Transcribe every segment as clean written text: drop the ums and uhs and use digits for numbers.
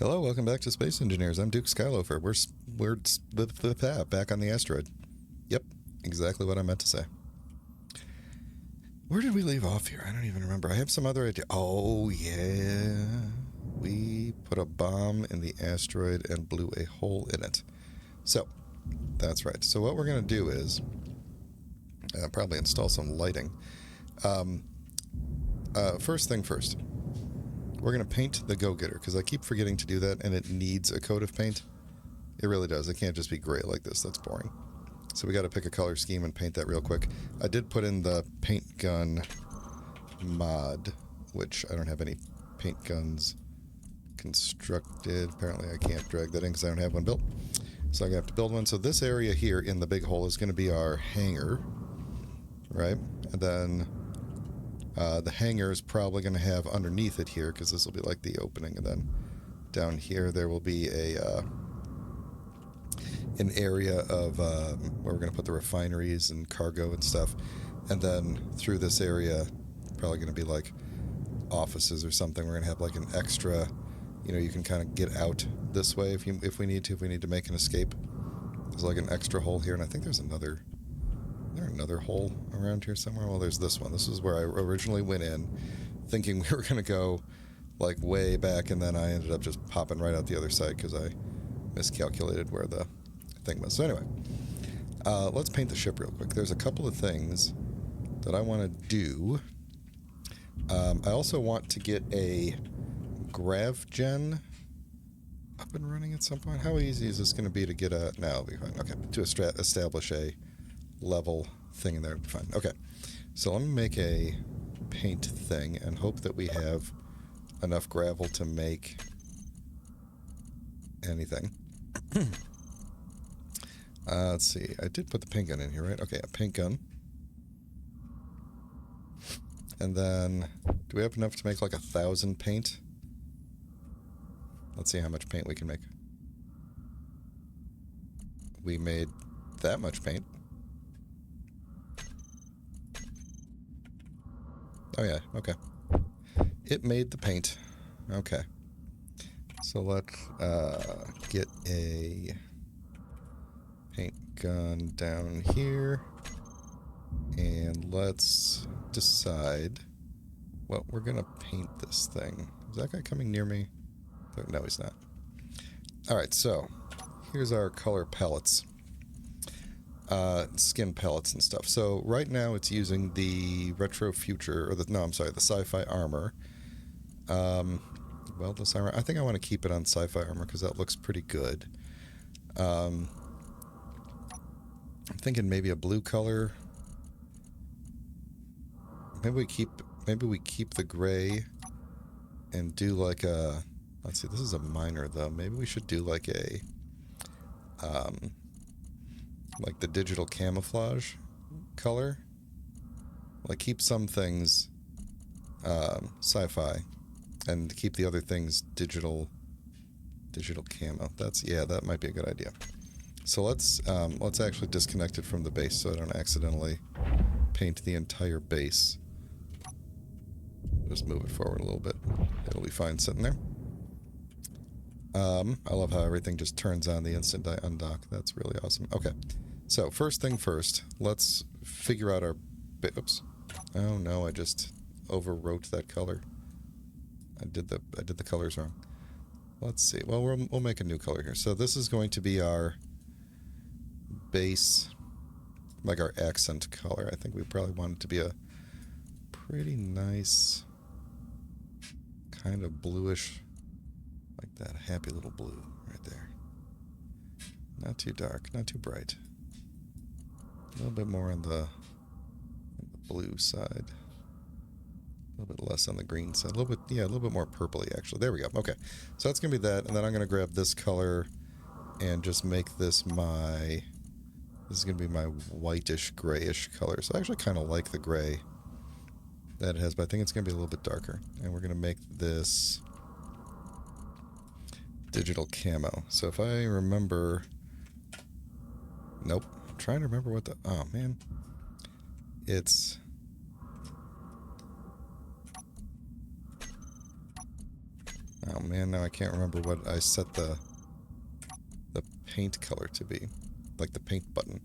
Hello, welcome back to Space Engineers. I'm Duke Skyloafer. We're back on the asteroid. Yep, exactly what I meant to say. Where did we leave off here? I don't even remember. I have some other idea. Oh, yeah. We put a bomb in the asteroid and blew a hole in it. So, that's right. So what we're going to do is probably install some lighting. First thing first. We're going to paint the Go-Getter, because I keep forgetting to do that, and it needs a coat of paint. It really does. It can't just be gray like this. That's boring. So we got to pick a color scheme and paint that real quick. I did put in the paint gun mod, which I don't have any paint guns constructed. Apparently I can't drag that in because I don't have one built. So I'm going to have to build one. So this area here in the big hole is going to be our hangar, right? And then the hangar is probably going to have underneath it here, because this will be like the opening, and then down here there will be a an area of where we're going to put the refineries and cargo and stuff, and then through this area probably going to be like offices or something. We're going to have like an extra, you know, you can kind of get out this way if we need to make an escape. There's like an extra hole here, and I think there's another hole around here somewhere. Well, there's this one. This is where I originally went in thinking we were going to go like way back, and then I ended up just popping right out the other side because I miscalculated where the thing was. So anyway, let's paint the ship real quick. There's a couple of things that I want to do. I also want to get a GravGen up and running at some point. How easy is this going to be to get a... No, it'll be fine. Okay, to establish a level thing in there. Fine. Okay, so let me make a paint thing and hope that we have enough gravel to make anything. Let's see. I did put the paint gun in here, right? Okay, a paint gun. And then, do we have enough to make like 1,000 paint? Let's see how much paint we can make. We made that much paint. Oh yeah, okay. It made the paint. Okay. So let's get a paint gun down here. And let's decide what we're going to paint this thing. Is that guy coming near me? No, he's not. Alright, so here's our color palettes. Skin palettes and stuff. So right now it's using the retro future, or the sci-fi armor. Well, this armor, I think I want to keep it on sci-fi armor because that looks pretty good. I'm thinking maybe a blue color. Maybe we keep the gray and do like a... Let's see, this is a minor though. Maybe we should do like a... like the digital camouflage color. Like keep some things sci-fi and keep the other things digital camo. That might be a good idea. So let's actually disconnect it from the base so I don't accidentally paint the entire base. Just move it forward a little bit. It'll be fine sitting there. I love how everything just turns on the instant I undock. That's really awesome. Okay, so first thing first, let's figure out our... Oops. Oh no, I just overwrote that color. I did the colors wrong. Let's see. Well, we'll make a new color here. So this is going to be our base, like our accent color. I think we probably want it to be a pretty nice kind of bluish, like that happy little blue right there. Not too dark, not too bright. A little bit more on the blue side. A little bit less on the green side. A little bit more purpley actually. There we go. Okay, so that's gonna be that, and then I'm gonna grab this color and just make this my... This is gonna be my whitish grayish color. So I actually kind of like the gray that it has, but I think it's gonna be a little bit darker. And we're gonna make this digital camo. So if I remember... Nope. I'm trying to remember what the... Oh, man. It's... Oh man, now I can't remember what I set the paint color to be. Like the paint button.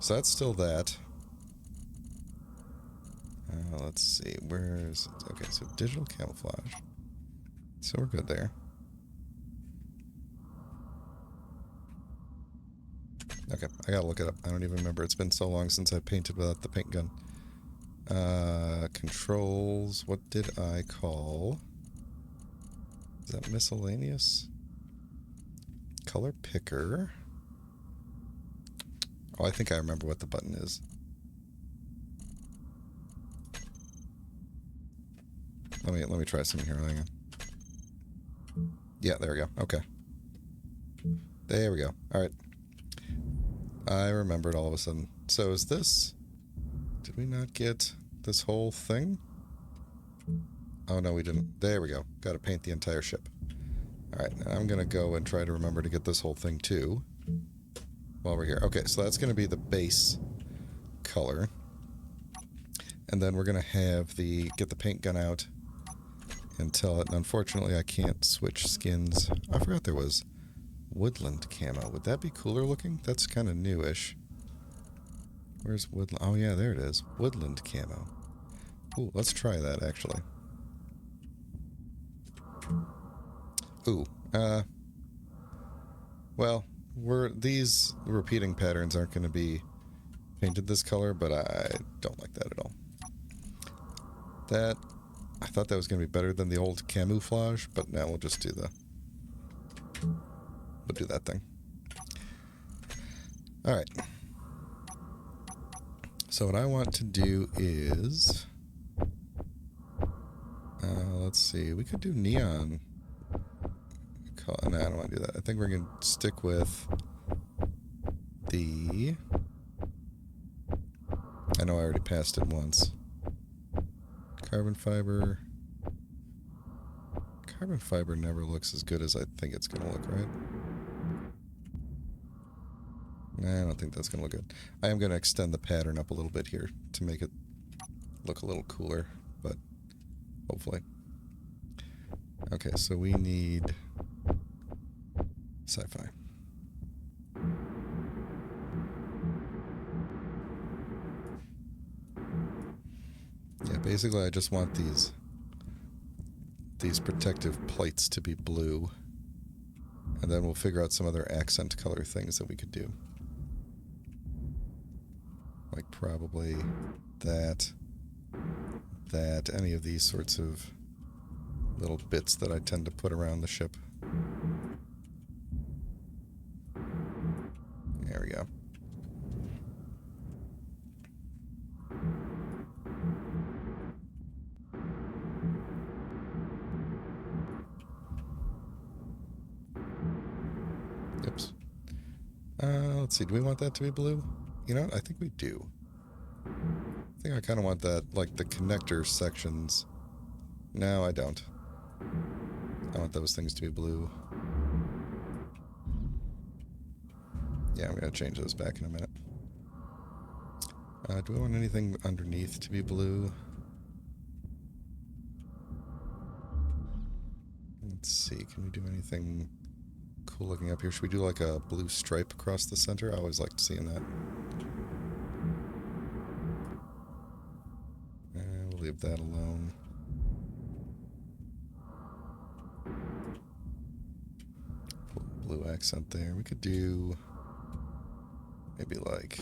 So that's still that. Let's see, where's... Okay, so digital camouflage. So we're good there. Okay, I gotta look it up. I don't even remember. It's been so long since I painted without the paint gun. Controls. What did I call? Is that miscellaneous? Color picker. Oh, I think I remember what the button is. Let me try something here. Hang on. Yeah, there we go. Okay. There we go. Alright. I remembered all of a sudden. So is this... Did we not get this whole thing? Oh, no, we didn't. There we go. Got to paint the entire ship. Alright, I'm going to go and try to remember to get this whole thing, too. While we're here. Okay, so that's going to be the base color. And then we're going to have the... Get the paint gun out and tell it. And unfortunately, I can't switch skins. I forgot there was woodland camo. Would that be cooler looking? That's kind of newish. Where's woodland? Oh, yeah, there it is. Woodland camo. Ooh, let's try that, actually. Ooh, well, these repeating patterns aren't going to be painted this color, but I don't like that at all. I thought that was going to be better than the old camouflage, but now we'll just do we'll do that thing. Alright. So what I want to do is... let's see, we could do neon. No, I don't want to do that. I think we're going to stick with the... I know I already passed it once. Carbon fiber. Carbon fiber never looks as good as I think it's going to look, right? Nah, I don't think that's going to look good. I am going to extend the pattern up a little bit here to make it look a little cooler, but hopefully. Okay, so we need sci-fi. Yeah, basically I just want these protective plates to be blue, and then we'll figure out some other accent color things that we could do. Like probably that, any of these sorts of little bits that I tend to put around the ship. There we go. Oops. Let's see, do we want that to be blue? You know what? I think we do. I think I kind of want that, like the connector sections. No, I don't. I want those things to be blue. Yeah, I'm going to change those back in a minute. Do we want anything underneath to be blue? Let's see, can we do anything cool looking up here? Should we do like a blue stripe across the center? I always liked seeing that. We'll leave that alone. Blue accent there. We could do maybe like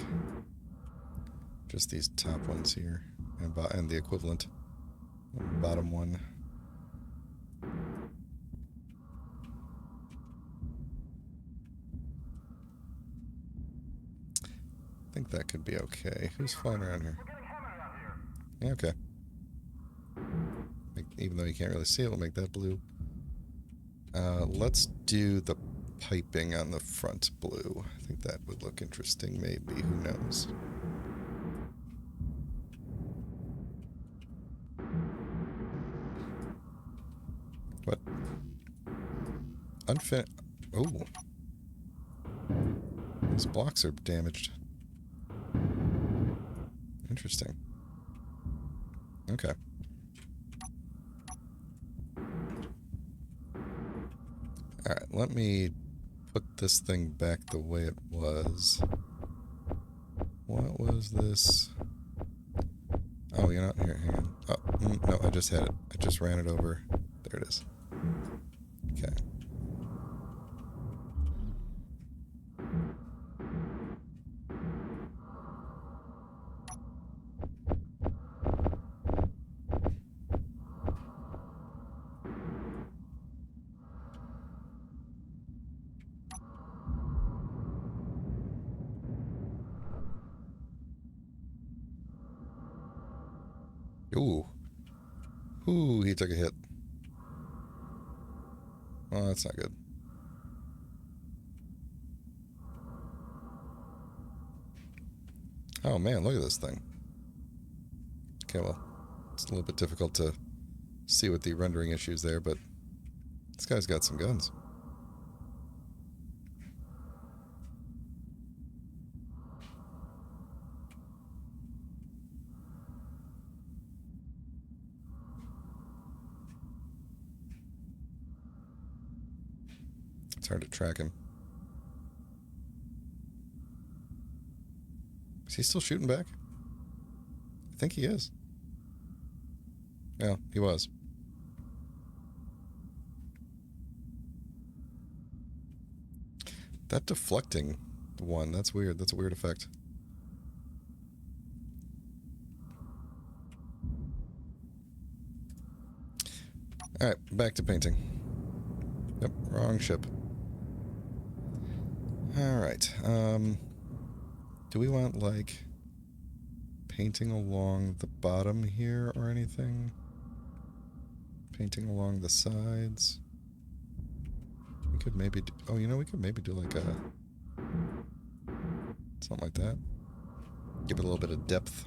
just these top ones here and the equivalent bottom one. I think that could be okay. Who's flying around here? Yeah, okay. Even though you can't really see it, we'll make that blue. Let's do the piping on the front blue. I think that would look interesting, maybe. Who knows? What? Unfit. Oh. These blocks are damaged. Interesting. Okay. Alright, let me put this thing back the way it was. What was this? Oh, you're not here. Hang on. Oh, no, I just had it. I just ran it over. There it is. Okay. Ooh. Ooh, he took a hit. Oh, that's not good. Oh man, look at this thing. Okay, well, it's a little bit difficult to see with the rendering issues there, but this guy's got some guns. It's hard to track him. Is he still shooting back? I think he is. Yeah, he was. That deflecting one, that's weird. That's a weird effect. Alright, back to painting. Yep, wrong ship. Alright, do we want, like, painting along the bottom here or anything? Painting along the sides? We could maybe do, oh, you know, we could maybe do like a something like that. Give it a little bit of depth.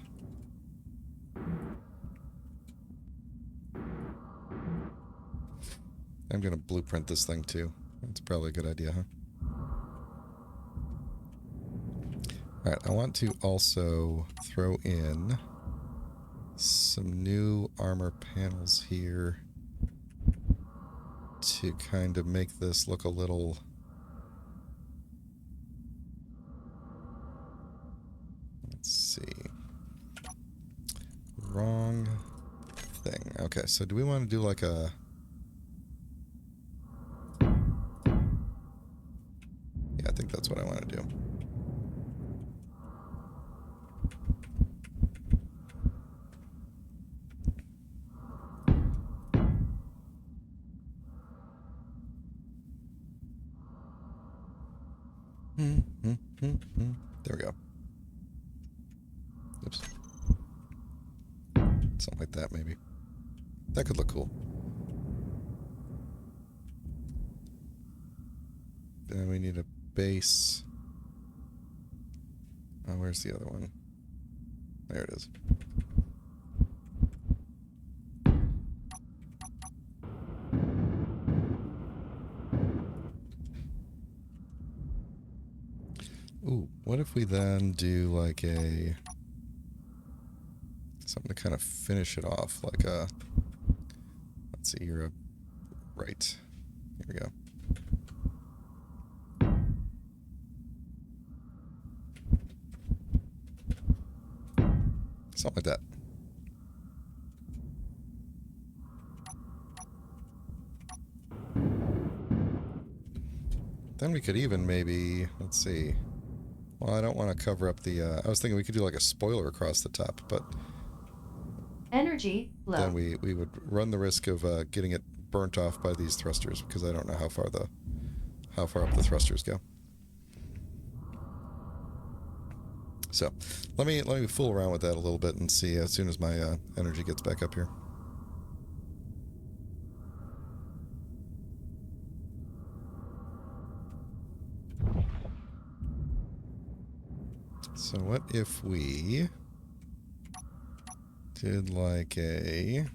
I'm gonna blueprint this thing too. That's probably a good idea, huh? Alright, I want to also throw in some new armor panels here to kind of make this look a little... Let's see. Wrong thing. Okay, so do we want to do like a... Yeah, I think that's what I want to do. There we go. Oops. Something like that, maybe. That could look cool. Then we need a base. Oh, where's the other one? There it is. Ooh, what if we then do like a... something to kind of finish it off, like a... Let's see, you're a... Right. Here we go. Something like that. Then we could even maybe... Let's see... Well, I don't want to cover up the... I was thinking we could do like a spoiler across the top, but... Energy low. Then we would run the risk of getting it burnt off by these thrusters, because I don't know how far up the thrusters go. So, let me fool around with that a little bit and see as soon as my energy gets back up here. So what if we did like a...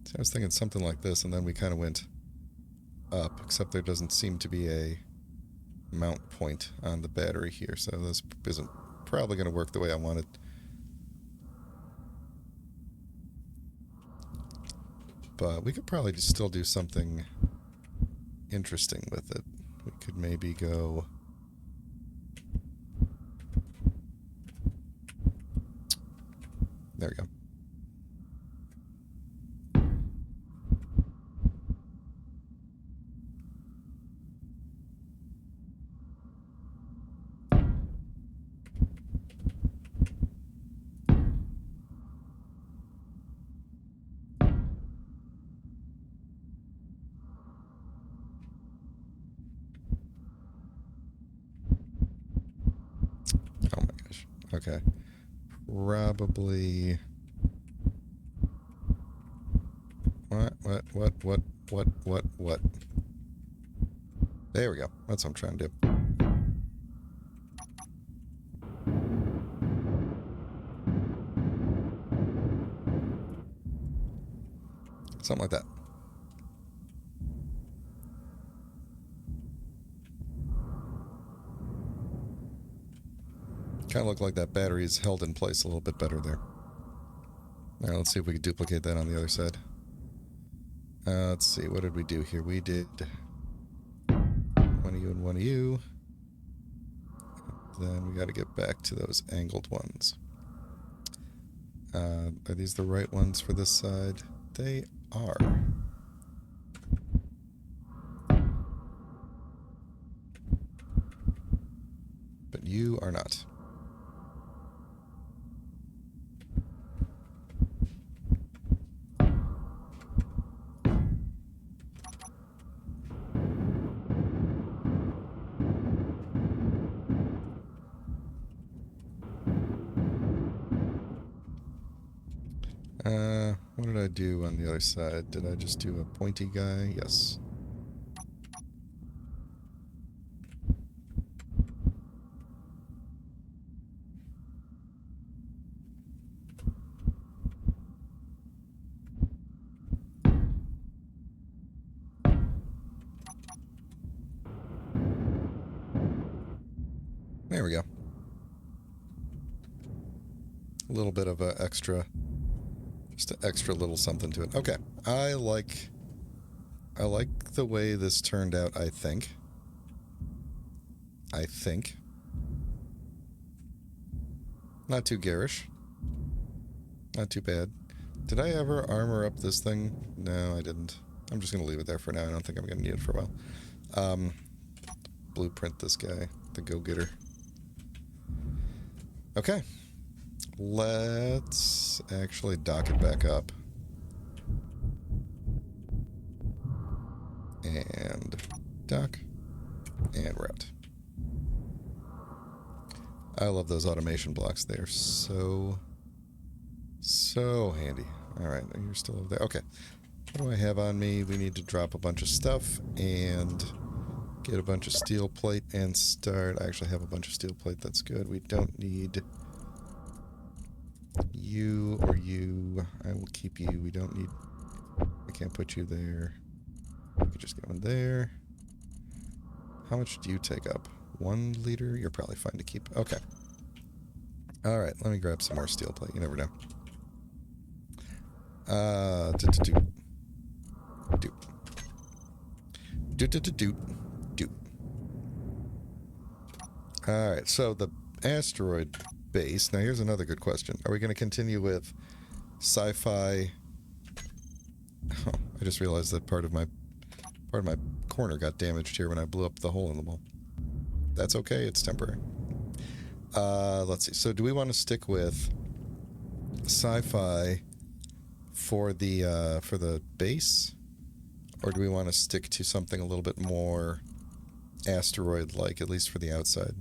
See, I was thinking something like this, and then we kind of went up, except there doesn't seem to be a mount point on the battery here, so this isn't probably going to work the way I wanted. but we could probably still do something interesting with it. We could maybe go... There we go. Oh my gosh. Okay. Probably... What? There we go. That's what I'm trying to do. Something like that. Kind of look like that battery is held in place a little bit better there. Alright, let's see if we can duplicate that on the other side. Let's see, what did we do here? We did one of you and one of you. Then we got to get back to those angled ones. Are these the right ones for this side? They are. But you are not. What did I do on the other side? Did I just do a pointy guy? Yes. There we go. A little bit of a extra... Just an extra little something to it. Okay. I like the way this turned out, I think. Not too garish. Not too bad. Did I ever armor up this thing? No, I didn't. I'm just going to leave it there for now. I don't think I'm going to need it for a while. Blueprint this guy. The go-getter. Okay. Let's actually dock it back up. And dock. And route. I love those automation blocks. They're so handy. Alright, you're still over there. Okay. What do I have on me? We need to drop a bunch of stuff and get a bunch of steel plate and start. I actually have a bunch of steel plate. That's good. We don't need... you or you. I will keep you. We don't need... I can't put you there. We could just go in there. How much do you take up? 1 liter? You're probably fine to keep. Okay. Alright, let me grab some more steel plate. You never know. Alright, so the asteroid base. Now here's another good question. Are we going to continue with sci-fi? Oh, I just realized that part of my corner got damaged here when I blew up the hole in the wall. That's okay, it's temporary. Let's see. So do we want to stick with sci-fi for the base? Or do we want to stick to something a little bit more asteroid-like, at least for the outside?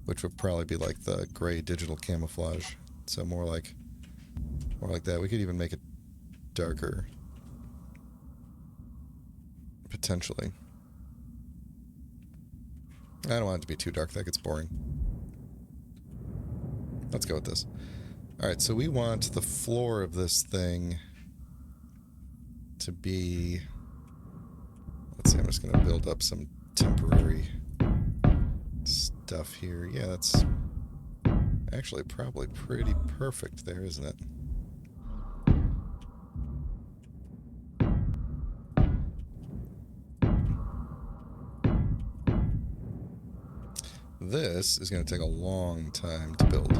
Which would probably be like the gray digital camouflage. So more like that. We could even make it darker. Potentially. I don't want it to be too dark. That gets boring. Let's go with this. Alright, so we want the floor of this thing to be... Let's see, I'm just going to build up some temporary stuff here. Yeah, that's actually probably pretty perfect there, isn't it? this is going to take a long time to build.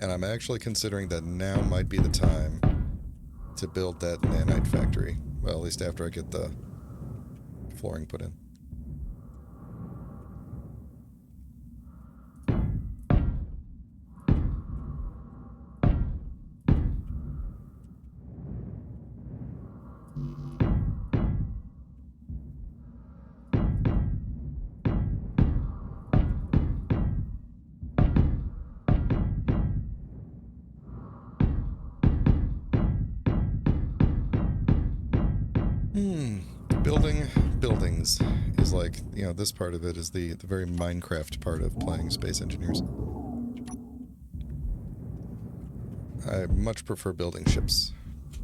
And I'm actually considering that now might be the time to build that nanite factory. Well, at least after I get the flooring put in. Building buildings is like, you know, this part of it is the very Minecraft part of playing Space Engineers. I much prefer building ships,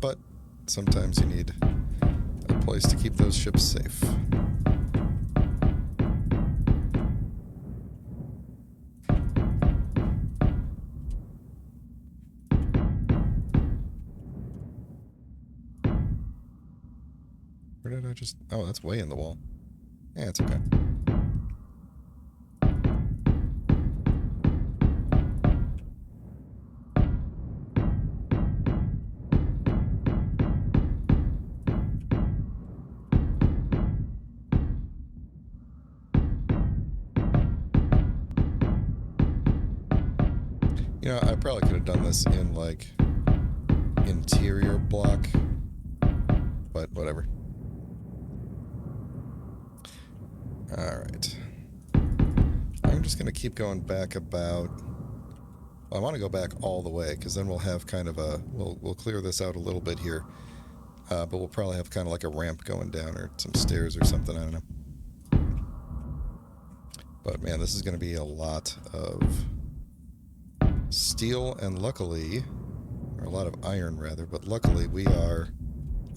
but sometimes you need a place to keep those ships safe. Where did I just... Oh, that's way in the wall. Yeah, it's okay. You know, I probably could have done this in, like, interior block, but whatever. Alright. I'm just going to keep going back about... Well, I want to go back all the way, because then we'll have kind of a... We'll clear this out a little bit here. But we'll probably have kind of like a ramp going down, or some stairs or something, I don't know. But man, this is going to be a lot of steel, and luckily... Or a lot of iron, rather, but luckily we are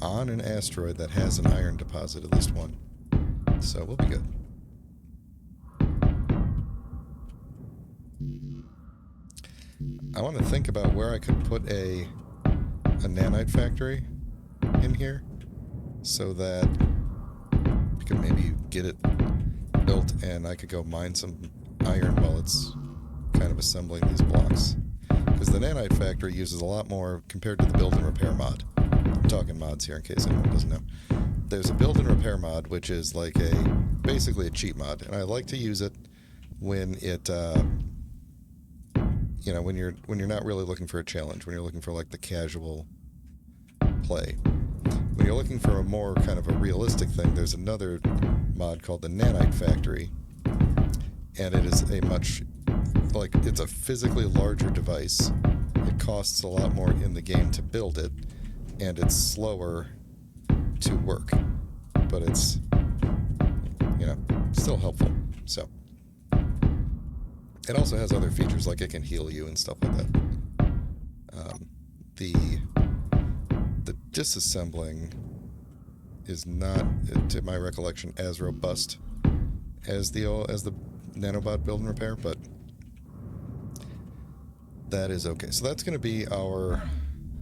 on an asteroid that has an iron deposit, at least one. So we'll be good. I want to think about where I could put a nanite factory in here so that we could maybe get it built and I could go mine some iron while it's kind of assembling these blocks. Because the nanite factory uses a lot more compared to the build and repair mod. I'm talking mods here in case anyone doesn't know. There's a build and repair mod, which is like basically a cheat mod, and I like to use it when it, you know, when you're not really looking for a challenge, when you're looking for like the casual play. When you're looking for a more kind of a realistic thing, there's another mod called the Nanite Factory, and it is a much, like, it's a physically larger device. It costs a lot more in the game to build it, and it's slower to work, but it's, you know, still helpful. So it also has other features, like it can heal you and stuff like that. The disassembling is not, to my recollection, as robust as the nanobot build and repair, but that is okay. So that's going to be our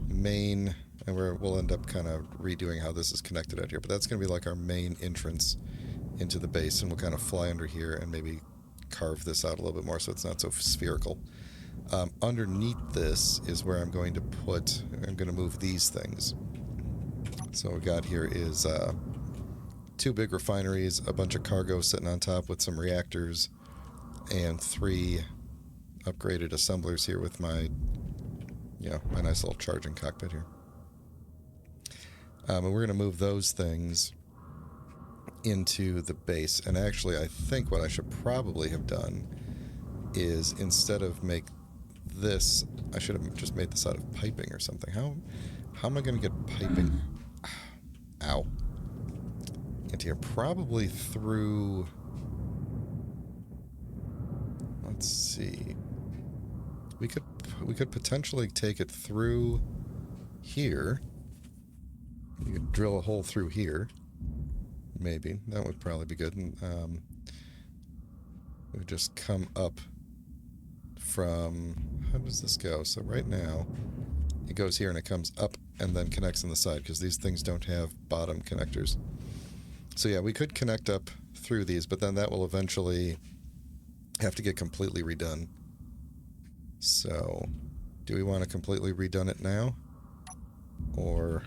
main, and we'll end up kind of redoing how this is connected out here, but that's going to be like our main entrance into the base, and we'll kind of fly under here and maybe carve this out a little bit more so it's not so spherical. Underneath this is where I'm going to move these things. So what we got here is 2 big refineries, a bunch of cargo sitting on top with some reactors, and 3 upgraded assemblers here with my, you know, my nice little charging cockpit here. And we're going to move those things into the base. And actually, I think what I should probably have done is, instead of make this, I should have just made this out of piping or something. How am I going to get piping? Ow. Into here. Probably through... Let's see. We could potentially take it through here. You could drill a hole through here. Maybe. That would probably be good. And we would just come up from... How does this go? So right now, it goes here and it comes up and then connects on the side, because these things don't have bottom connectors. So yeah, we could connect up through these, but then that will eventually have to get completely redone. So, do we want to completely redone it now? Or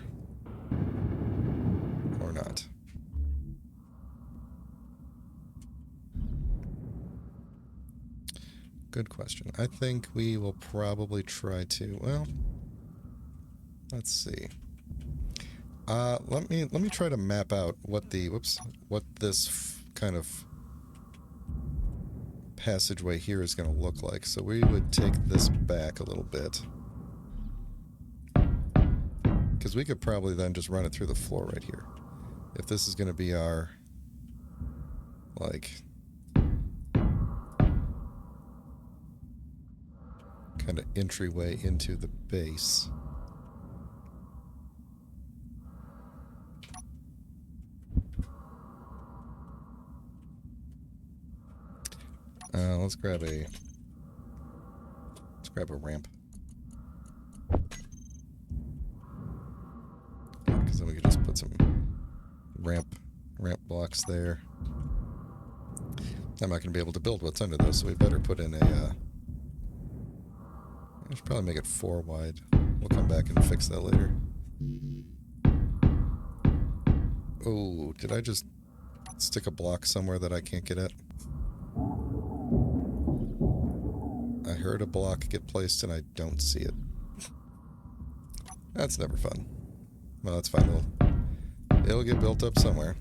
not? Good question. I think we will probably try to, well, let's see. Let me try to map out what the, what this kind of passageway here is going to look like. So we would take this back a little bit. Because we could probably then just run it through the floor right here. If this is going to be our, like, kind of entryway into the base. Let's grab a ramp. Because then we could just put some ramp blocks there. I'm not going to be able to build what's under this, so we better put in a, I should probably make it 4 wide. We'll come back and fix that later. Oh, did I just stick a block somewhere that I can't get at? I heard a block get placed and I don't see it. That's never fun. Well, that's fine. It'll get built up somewhere.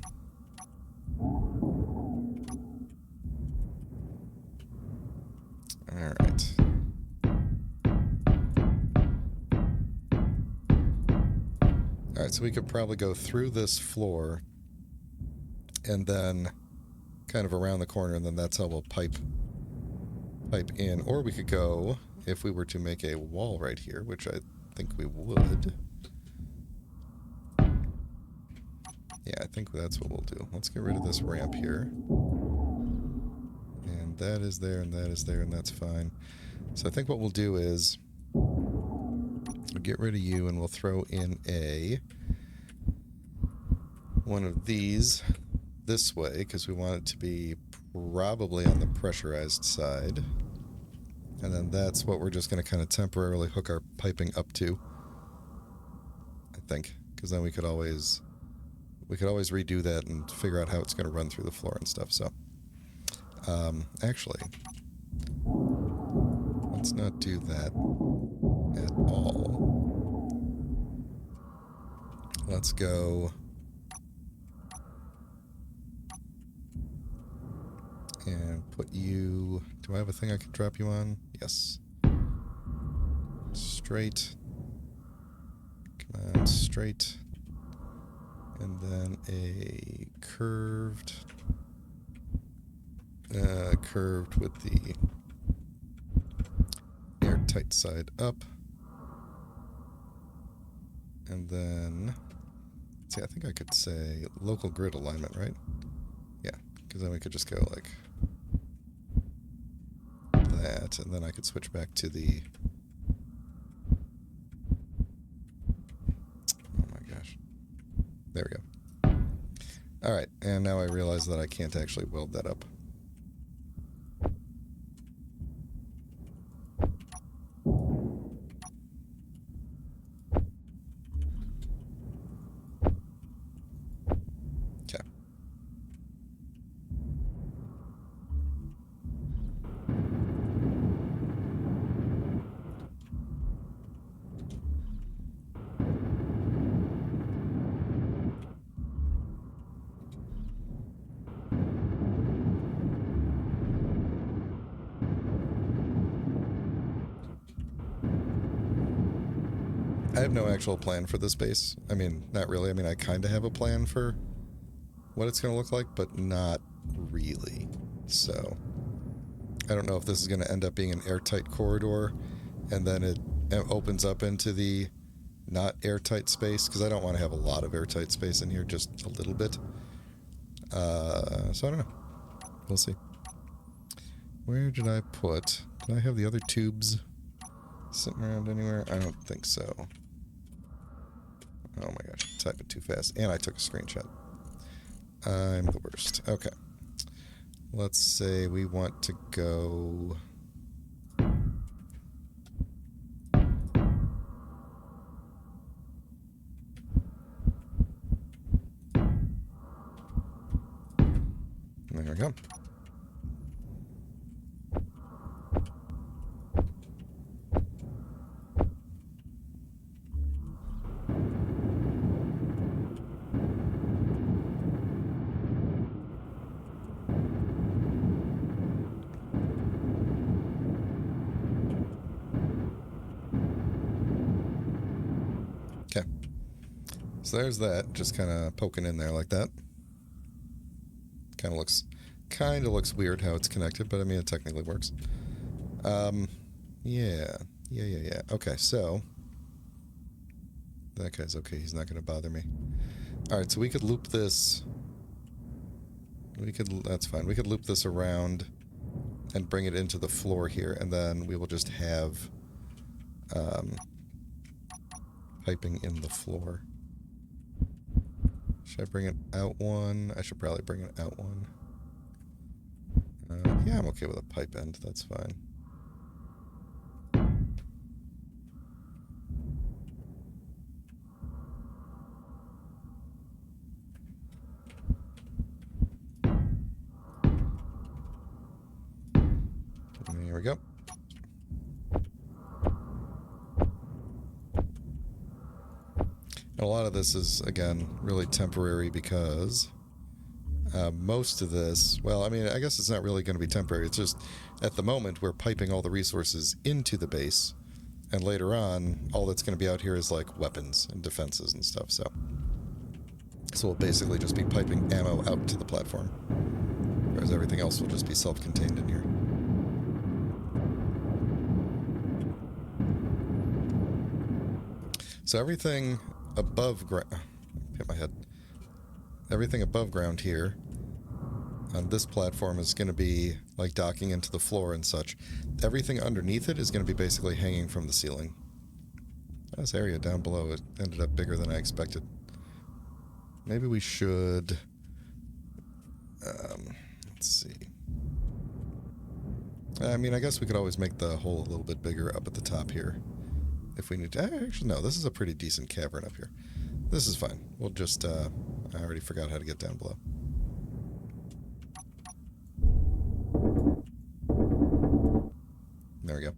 Alright. Alright, so we could probably go through this floor and then kind of around the corner, and then that's how we'll pipe in. Or we could go, if we were to make a wall right here, which I think we would. Yeah, I think that's what we'll do. Let's get rid of this ramp here. And that is there, and that is there, and that's fine. So I think what we'll do is we'll get rid of you, and we'll throw in one of these this way, because we want it to be probably on the pressurized side. And then that's what we're just going to kind of temporarily hook our piping up to, I think. Because then we could always redo that and figure out how it's going to run through the floor and stuff. So, actually, let's not do that at all. Let's go and put you... Do I have a thing I can drop you on? Yes. Straight. Come on, straight. And then a curved with the airtight side up. And then, see, I think I could say local grid alignment, right? Yeah, because then we could just go like that, and then I could switch back to the... Oh my gosh. There we go. Alright, and now I realize that I can't actually weld that up. Okay. I have no actual plan for this base. I mean, not really. I mean, I kind of have a plan for what it's going to look like, but not really. So, I don't know if this is going to end up being an airtight corridor, and then it opens up into the not airtight space, because I don't want to have a lot of airtight space in here, just a little bit. So I don't know. We'll see. Where did I put... Did I have the other tubes sitting around anywhere? I don't think so. Oh my gosh, typing too fast. And I took a screenshot. I'm the worst. Okay. let's say we want to go... There we go. Okay. So there's that, just kind of poking in there like that. Kind of looks weird how it's connected, but I mean it technically works. Yeah. Okay, so that guy's okay. He's not going to bother me. All right, so we could loop this. That's fine. We could loop this around and bring it into the floor here, and then we will just have piping in the floor. Should I bring it out one? I should probably bring it out one. Yeah, I'm okay with a pipe end. That's fine. There we go. And a lot of this is, again, really temporary because most of this, well, I mean, I guess it's not really going to be temporary. It's just, at the moment, we're piping all the resources into the base. And later on, all that's going to be out here is, like, weapons and defenses and stuff, so we'll basically just be piping ammo out to the platform. Whereas everything else will just be self-contained in here. So everything above ground... Hit my head. Everything above ground here on this platform is going to be like docking into the floor and such. Everything underneath it is going to be basically hanging from the ceiling. This area down below, it ended up bigger than I expected. Maybe we should... let's see. I mean, I guess we could always make the hole a little bit bigger up at the top here. If we need to... Actually, no, this is a pretty decent cavern up here. This is fine. We'll just... I already forgot how to get down below. There we go.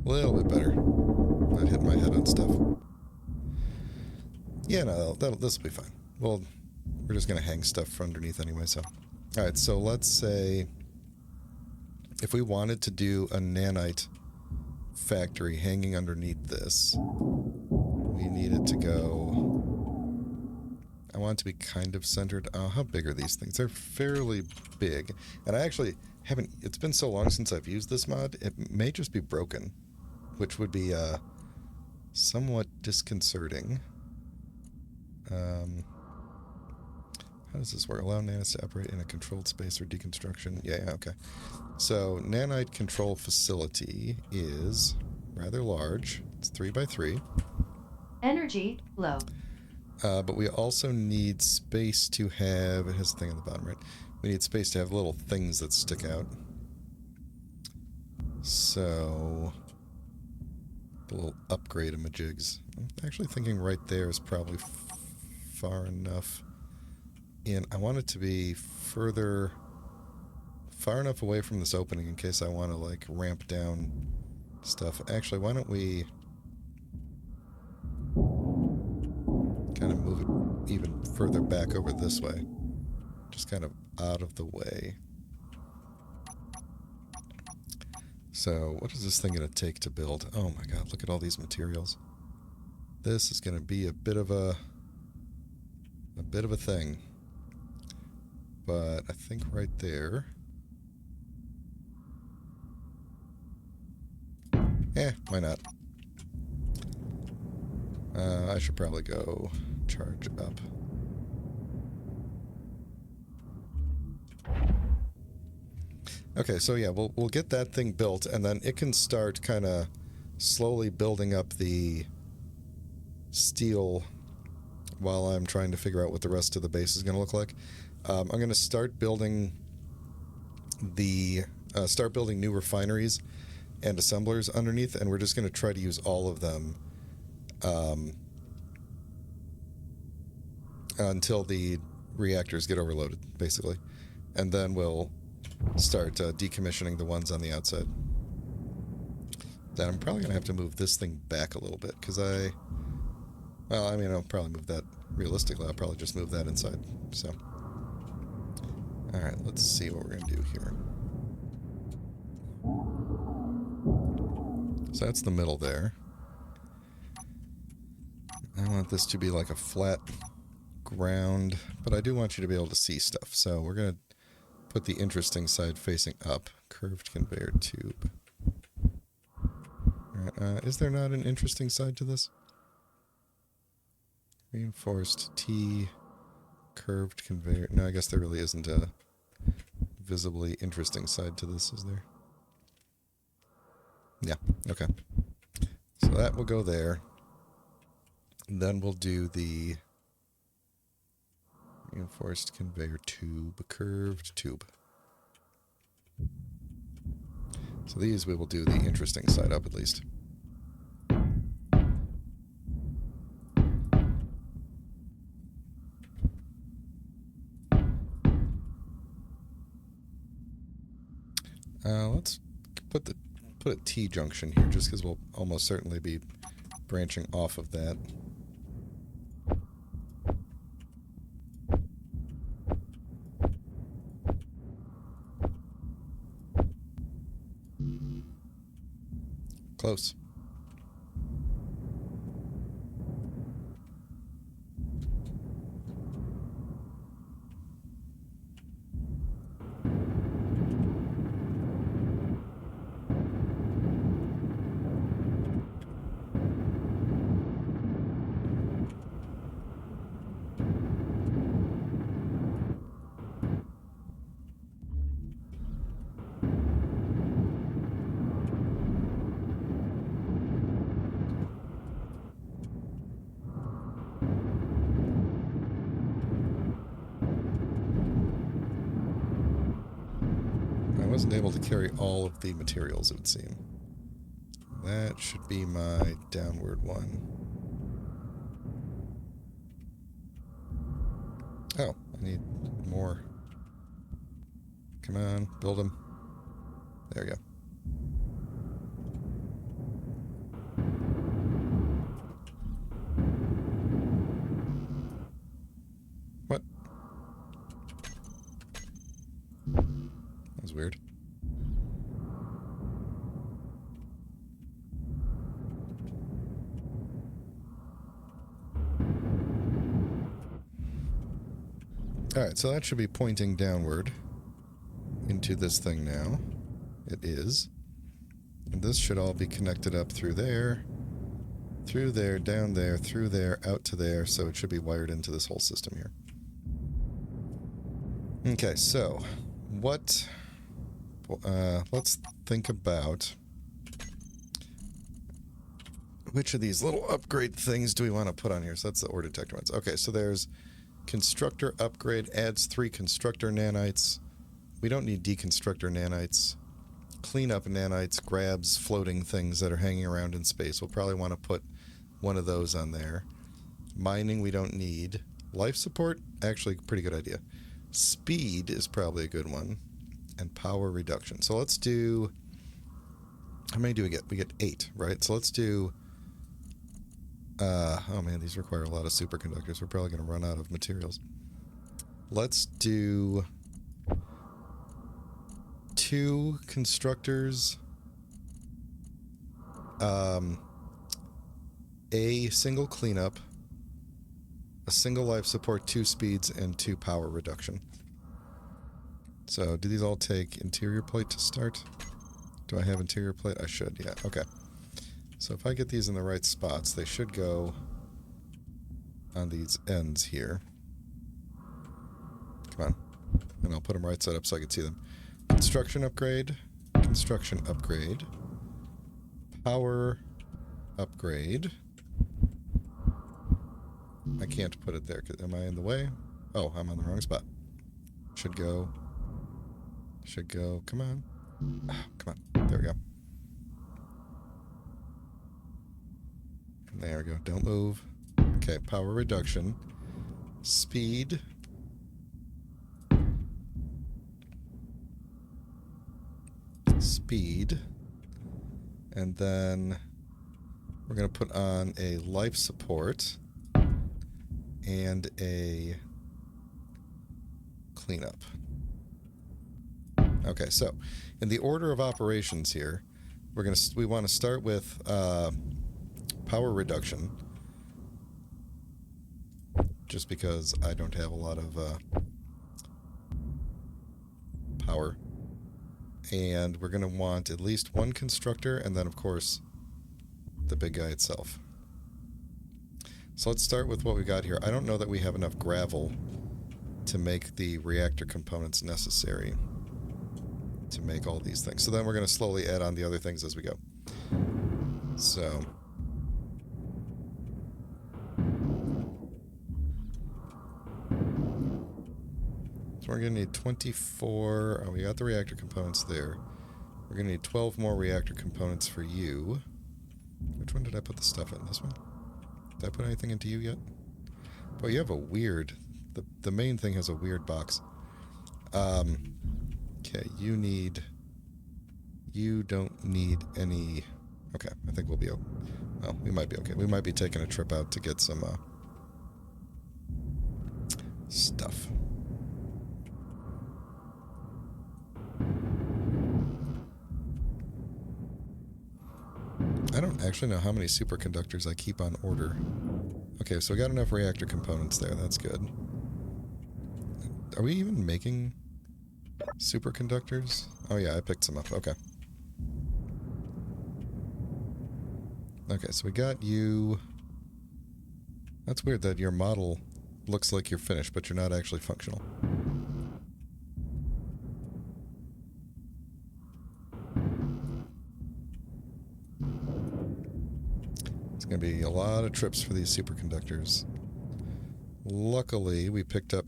A little bit better. Not hitting my head on stuff. Yeah, no, this will be fine. Well, we're just going to hang stuff from underneath anyway, so... Alright, so let's say... If we wanted to do a nanite factory hanging underneath this, we need it to go... I want it to be kind of centered. How big are these things? They're fairly big. And I actually haven't... It's been so long since I've used this mod, it may just be broken. Which would be somewhat disconcerting. How does this work? Allow nanites to operate in a controlled space or deconstruction. Yeah, okay. So, Nanite Control Facility is rather large. It's 3x3. Energy low. But we also need space to have... It has a thing on the bottom, right? We need space to have little things that stick out. So... A little upgrade of majigs. I'm actually thinking right there is probably far enough in. I want it to be far enough away from this opening in case I want to, like, ramp down stuff. Actually, why don't we kind of move it even further back over this way? Just kind of out of the way. So, what is this thing going to take to build? Oh my god, look at all these materials. This is going to be a bit of a thing. But I think right there... why not? I should probably go charge up. Okay, so yeah, we'll get that thing built, and then it can start kind of slowly building up the steel while I'm trying to figure out what the rest of the base is going to look like. I'm going to start building the start building new refineries and assemblers underneath, and we're just going to try to use all of them until the reactors get overloaded, basically. And then we'll start decommissioning the ones on the outside. Then I'm probably going to have to move this thing back a little bit, because well, I mean, I'll probably move that, realistically, I'll probably just move that inside, so. Alright, let's see what we're going to do here. So that's the middle there. I want this to be like a flat ground, but I do want you to be able to see stuff. So we're going to put the interesting side facing up. Curved conveyor tube. Alright, is there not an interesting side to this? Reinforced T, curved conveyor. No, I guess there really isn't a visibly interesting side to this, is there? Yeah, okay. So that will go there. And then we'll do the reinforced conveyor tube, curved tube. So these we will do the interesting side up at least. Let's put a T junction here, just because we'll almost certainly be branching off of that. Close. I wasn't able to carry all of the materials, it would seem. That should be my downward one. Oh, I need more. Come on, build them. There we go. What? That was weird. Alright, so that should be pointing downward into this thing now. It is. And this should all be connected up through there, down there, through there, out to there, so it should be wired into this whole system here. Okay, so what... let's think about which of these little upgrade things do we want to put on here. So that's the ore detector ones. Okay, so there's constructor upgrade, adds 3 constructor nanites. We don't need deconstructor nanites. Cleanup nanites grabs floating things that are hanging around in space. We'll probably want to put one of those on there. Mining we don't need. Life support, actually pretty good idea. Speed is probably a good one. And power reduction. So let's do... How many do we get? We get 8, right? So let's do... oh man, these require a lot of superconductors. We're probably going to run out of materials. Let's do 2 constructors, a single cleanup, a single life support, 2 speeds, and 2 power reduction. So, do these all take interior plate to start? Do I have interior plate? I should, yeah. Okay. So if I get these in the right spots, they should go on these ends here. Come on. And I'll put them right side up so I can see them. Construction upgrade. Construction upgrade. Power upgrade. I can't put it there. Am I in the way? Oh, I'm on the wrong spot. Should go Should go. Come on. Oh, come on. There we go. There we go. Don't move. Okay, power reduction. Speed. Speed. And then we're going to put on a life support and a cleanup. Okay, so in the order of operations here, we want to start with power reduction, just because I don't have a lot of power. And we're going to want at least one constructor, and then, of course, the big guy itself. So let's start with what we got here. I don't know that we have enough gravel to make the reactor components necessary to make all these things. So then we're going to slowly add on the other things as we go. So we're going to need 24... Oh, we got the reactor components there. We're going to need 12 more reactor components for you. Which one did I put the stuff in? This one? Did I put anything into you yet? Boy, you have a weird... The main thing has a weird box. Okay, you need... You don't need any... Okay, I think we'll be... Well, we might be okay. We might be taking a trip out to get some stuff. I don't actually know how many superconductors I keep on order. Okay, so we got enough reactor components there. That's good. Are we even making superconductors? Oh yeah, I picked some up. Okay. Okay, so we got you... That's weird that your model looks like you're finished, but you're not actually functional. It's going to be a lot of trips for these superconductors. Luckily, we picked up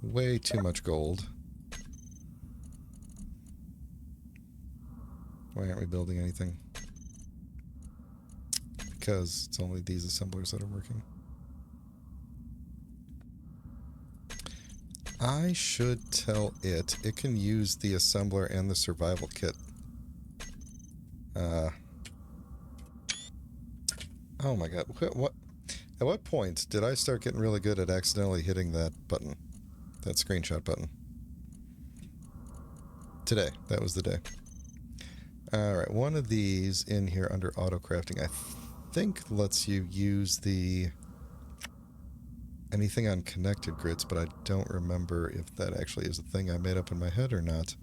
way too much gold. Why aren't we building anything? Because it's only these assemblers that are working. I should tell it can use the assembler and the survival kit. Oh my god. What? At what point did I start getting really good at accidentally hitting that button? That screenshot button. Today. That was the day. Alright, one of these in here under auto crafting, I think lets you use the... anything on connected grids, but I don't remember if that actually is a thing I made up in my head or not.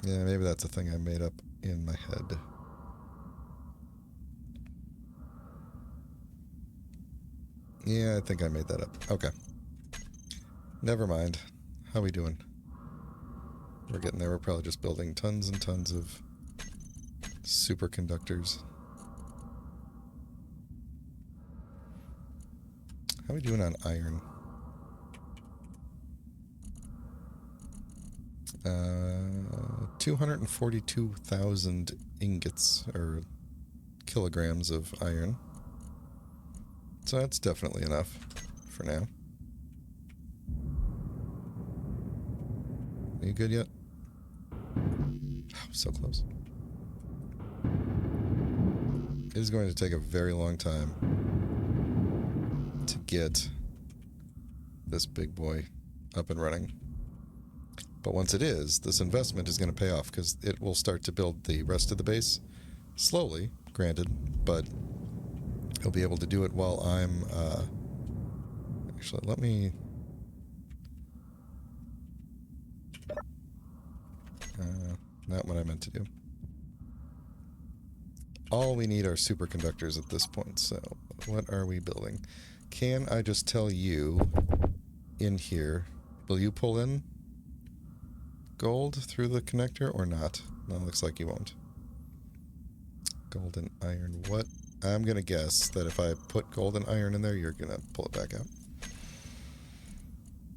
Yeah, maybe that's a thing I made up in my head. Yeah, I think I made that up. Okay. Never mind. How we doing? We're getting there. We're probably just building tons and tons of superconductors. How are we doing on iron? 242,000 ingots, or kilograms of iron. So that's definitely enough for now. Are you good yet? Oh, so close. It is going to take a very long time to get this big boy up and running. But once it is, this investment is going to pay off because it will start to build the rest of the base slowly, granted, but he'll be able to do it while I'm... actually, let me... not what I meant to do. All we need are superconductors at this point, so what are we building? Can I just tell you in here, will you pull in gold through the connector or not? No, looks like you won't. Gold and iron, what? I'm going to guess that if I put gold and iron in there, you're going to pull it back out.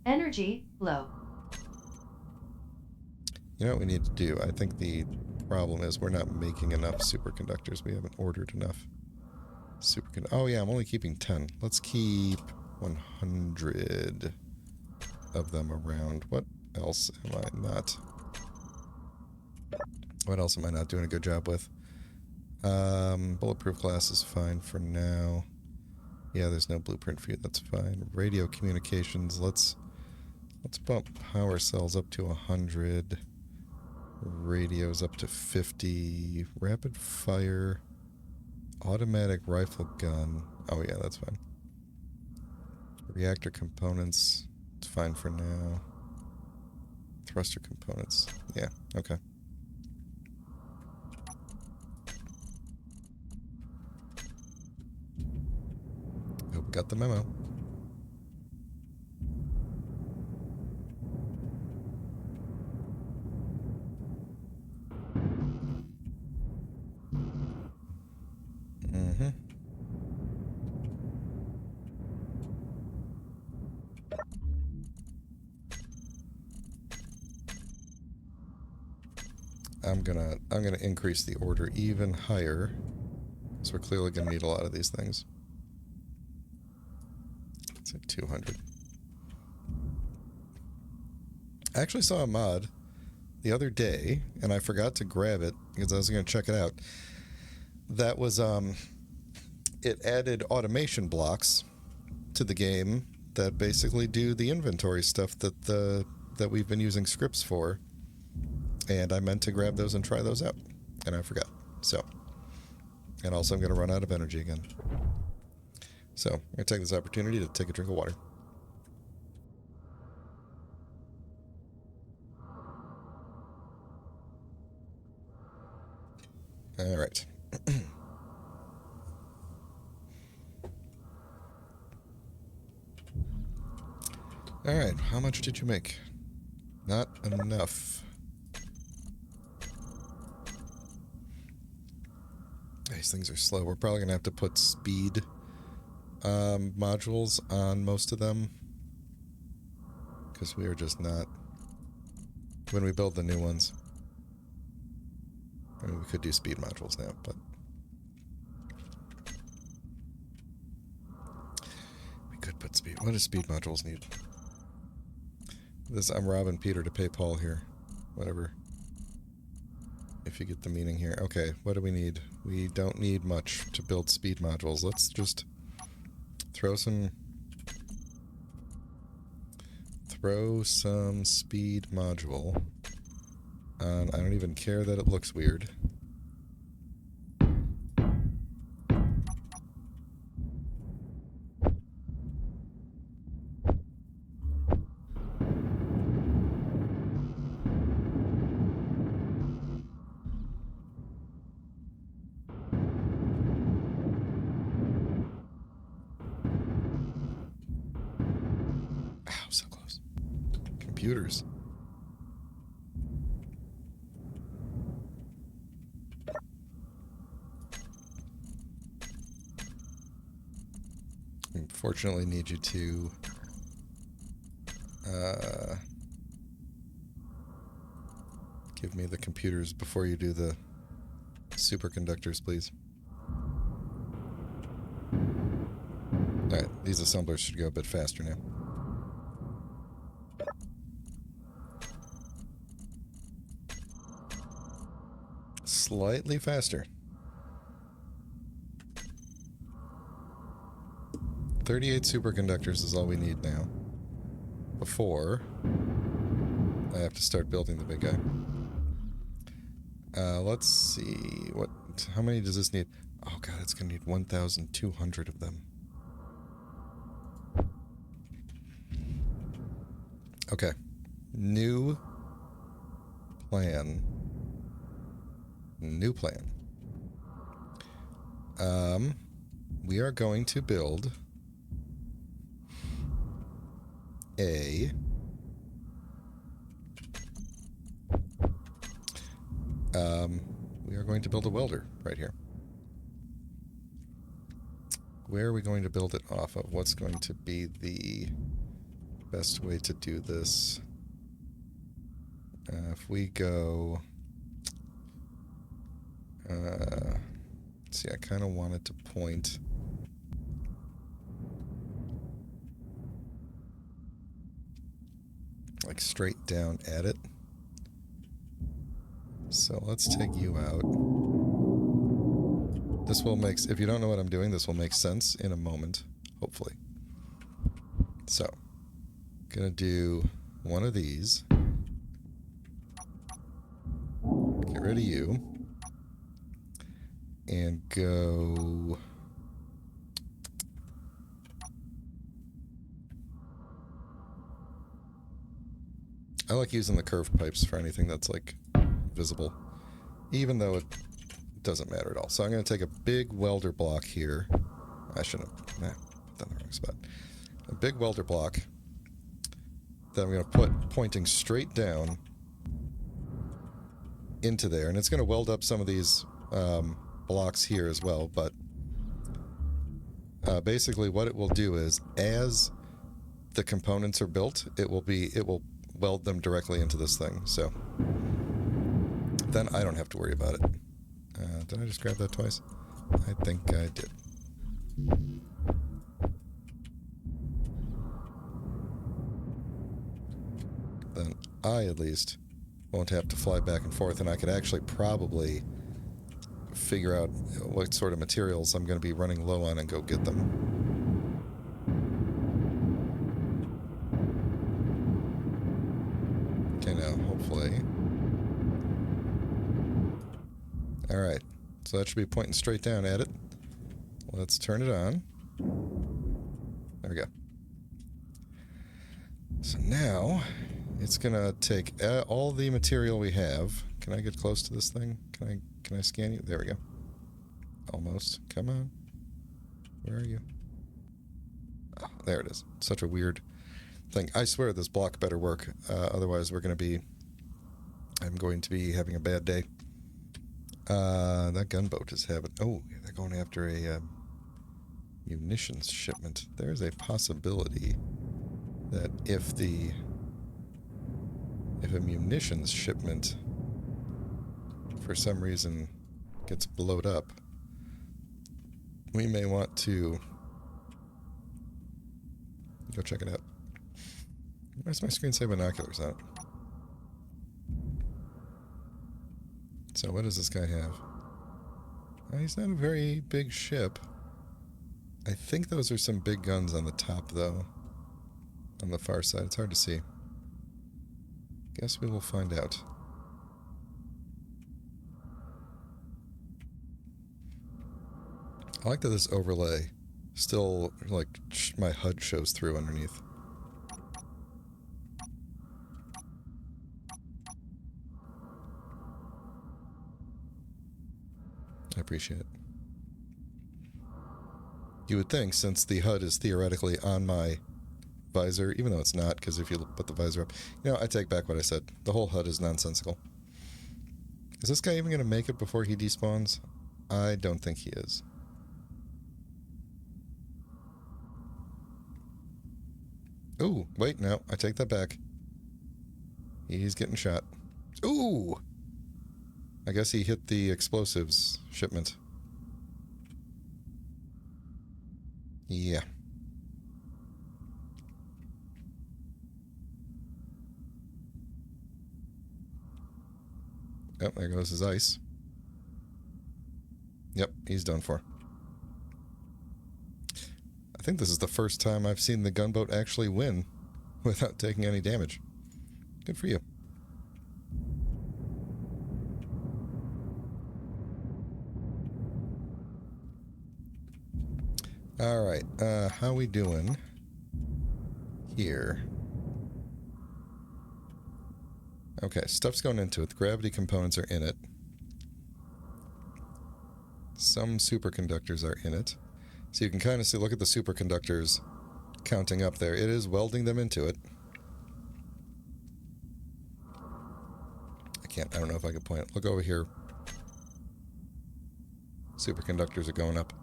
Energy low. You know what we need to do? I think the problem is we're not making enough superconductors. We haven't ordered enough superconductors. Oh yeah, I'm only keeping 10. Let's keep 100 of them around. What else am I not? What else am I not doing a good job with? Bulletproof glass is fine for now. Yeah, there's no blueprint for you. That's fine. Radio communications. Let's bump power cells up to 100. Radios up to 50. Rapid fire. Automatic rifle gun. Oh yeah, that's fine. Reactor components. It's fine for now. Thruster components. Yeah, okay. Hope got the memo. Mm-hmm. I'm gonna increase the order even higher. So we're clearly gonna need a lot of these things. It's like 200. I actually saw a mod the other day, and I forgot to grab it because I was gonna check it out. That was it added automation blocks to the game that basically do the inventory stuff that we've been using scripts for. And I meant to grab those and try those out, and I forgot. So, and also I'm going to run out of energy again. So, I'm going to take this opportunity to take a drink of water. All right. All right. How much did you make? Not enough. These things are slow. We're probably going to have to put speed modules on most of them. Because we are just not... When we build the new ones. I mean, we could do speed modules now, but... We could put speed... What do speed modules need? This, I'm robbing Peter to pay Paul here. Whatever. If you get the meaning here. Okay, what do we need? We don't need much to build speed modules. Let's just throw some speed module on. I don't even care that it looks weird. Ow, so close. Computers. Unfortunately, need you to give me the computers before you do the superconductors, please. Alright, these assemblers should go a bit faster now. Slightly faster. 38 superconductors is all we need now. Before I have to start building the big guy. Let's see. How many does this need? Oh god, it's gonna need 1,200 of them. Okay. New plan. New plan. We are going to build a welder right here. Where are we going to build it off of? What's going to be the best way to do this. If we go... see, I kind of want it to point... like straight down at it. So let's take you out. This will make... if you don't know what I'm doing, this will make sense in a moment, hopefully. So, gonna do one of these. Get rid of you. And go... I like using the curved pipes for anything that's, like, visible. Even though it doesn't matter at all. So I'm going to take a big welder block here. I shouldn't have put that in the wrong spot. A big welder block that I'm going to put pointing straight down into there. And it's going to weld up some of these blocks here as well. But basically what it will do is, as the components are built, it will weld them directly into this thing. So then I don't have to worry about it. Did I just grab that twice? I think I did. Then I, at least, won't have to fly back and forth, and I could actually probably figure out what sort of materials I'm going to be running low on and go get them. Okay, now, hopefully... Alright, so that should be pointing straight down at it. Let's turn it on. There we go. So now, it's gonna take all the material we have. Can I get close to this thing? Can I scan you? There we go. Almost. Come on. Where are you? Oh, there it is. Such a weird thing. I swear this block better work. Otherwise, I'm going to be having a bad day. That gunboat is having... Oh, they're going after a munitions shipment. There's a possibility that if a munitions shipment for some reason gets blowed up, we may want to go check it out. Where's my screen say binoculars on it? So what does this guy have? He's not a very big ship. I think those are some big guns on the top, though. On the far side. It's hard to see. Guess we will find out. I like that this overlay still, like, my HUD shows through underneath. I appreciate it. You would think, since the HUD is theoretically on my visor, even though it's not, because if you put the visor up... You know, I take back what I said. The whole HUD is nonsensical. Is this guy even going to make it before he despawns? I don't think he is. Ooh, wait, no, I take that back. He's getting shot. Ooh! I guess he hit the explosives shipment. Yeah. Oh, there goes his ice. Yep, he's done for. I think this is the first time I've seen the gunboat actually win without taking any damage. Good for you. Alright, how we doing here? Okay, stuff's going into it. The gravity components are in it. Some superconductors are in it. So you can kind of see, look at the superconductors counting up there. It is welding them into it. I don't know if I can point it. Look over here. Superconductors are going up.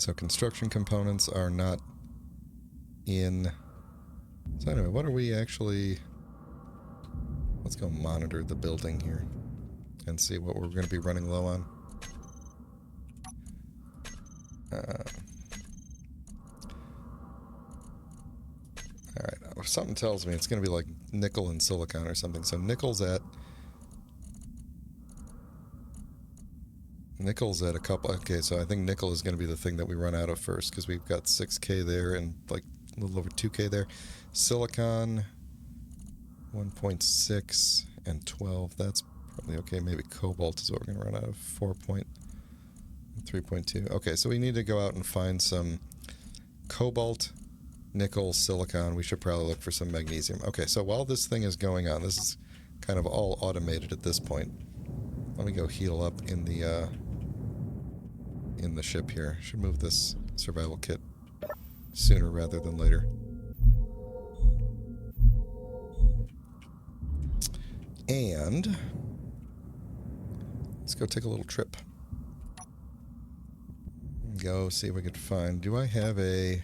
So construction components are not in... So anyway, what are we actually... Let's go monitor the building here and see what we're going to be running low on. Alright, something tells me it's going to be like nickel and silicon or something. So nickel's at a couple... Okay, so I think nickel is going to be the thing that we run out of first, because we've got 6K there and like a little over 2K there. Silicon, 1.6 and 12. That's probably okay. Maybe cobalt is what we're going to run out of. 3.2. Okay, so we need to go out and find some cobalt, nickel, silicon. We should probably look for some magnesium. Okay, so while this thing is going on, this is kind of all automated at this point. Let me go heal up in the ship here. Should move this survival kit sooner rather than later. And let's go take a little trip. Go see if we could find... Do I have a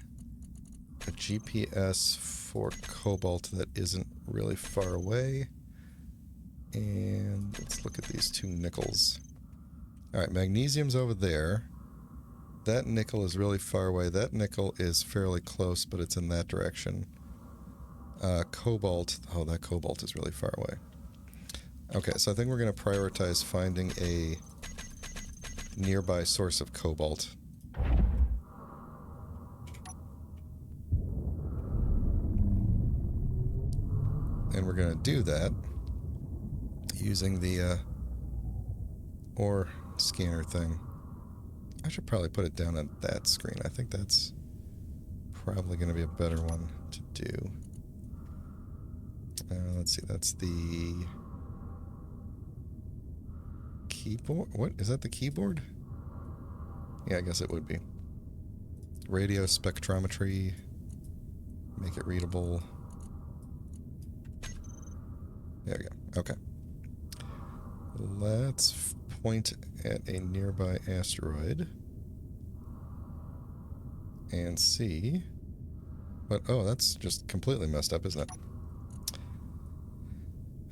GPS for cobalt that isn't really far away? And let's look at these two nickels. Alright, magnesium's over there. That nickel is really far away. That nickel is fairly close, but it's in that direction. Cobalt... Oh, that cobalt is really far away. Okay, so I think we're going to prioritize finding a nearby source of cobalt. And we're going to do that using the ore scanner thing. I should probably put it down on that screen. I think that's probably going to be a better one to do. Let's see, that's the keyboard? What? Is that the keyboard? Yeah, I guess it would be. Radio spectrometry. Make it readable. There we go. Okay. Let's point at a nearby asteroid and see what... Oh, that's just completely messed up, isn't it?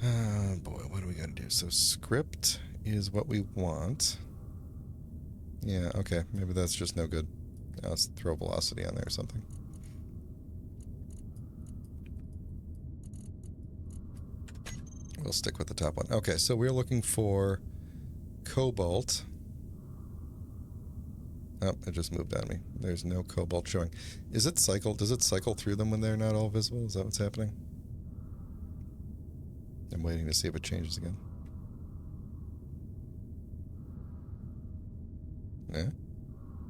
Oh boy, what do we gotta do? So script is what we want. Yeah, okay. Maybe that's just no good. Now let's throw velocity on there or something. We'll stick with the top one. Okay, so we're looking for cobalt. Oh, it just moved on me. There's no cobalt showing. Is it cycle? Does it cycle through them when they're not all visible? Is that what's happening? I'm waiting to see if it changes again. Yeah.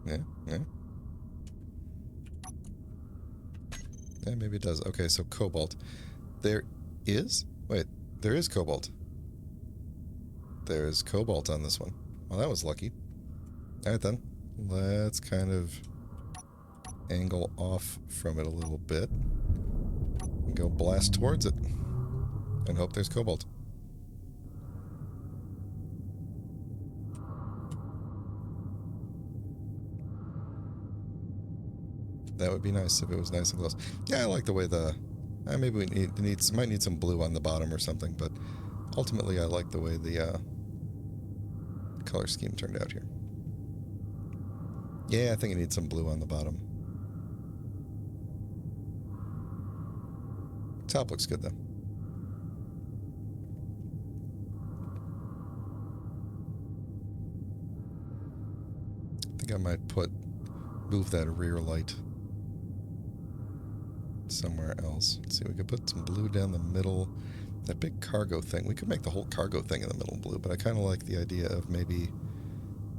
Yeah, yeah. Yeah, maybe it does. Okay, so cobalt. There is? Wait, there is cobalt. There's cobalt on this one. Well, that was lucky. Alright then. Let's kind of angle off from it a little bit. And go blast towards it. And hope there's cobalt. That would be nice if it was nice and close. Yeah, I like the way the... maybe we might need some blue on the bottom or something, but ultimately I like the way the color scheme turned out here. Yeah, I think it needs some blue on the bottom. Top looks good, though. I think I might move that rear light somewhere else. Let's see, we could put some blue down the middle. That big cargo thing, we could make the whole cargo thing in the middle blue, but I kind of like the idea of maybe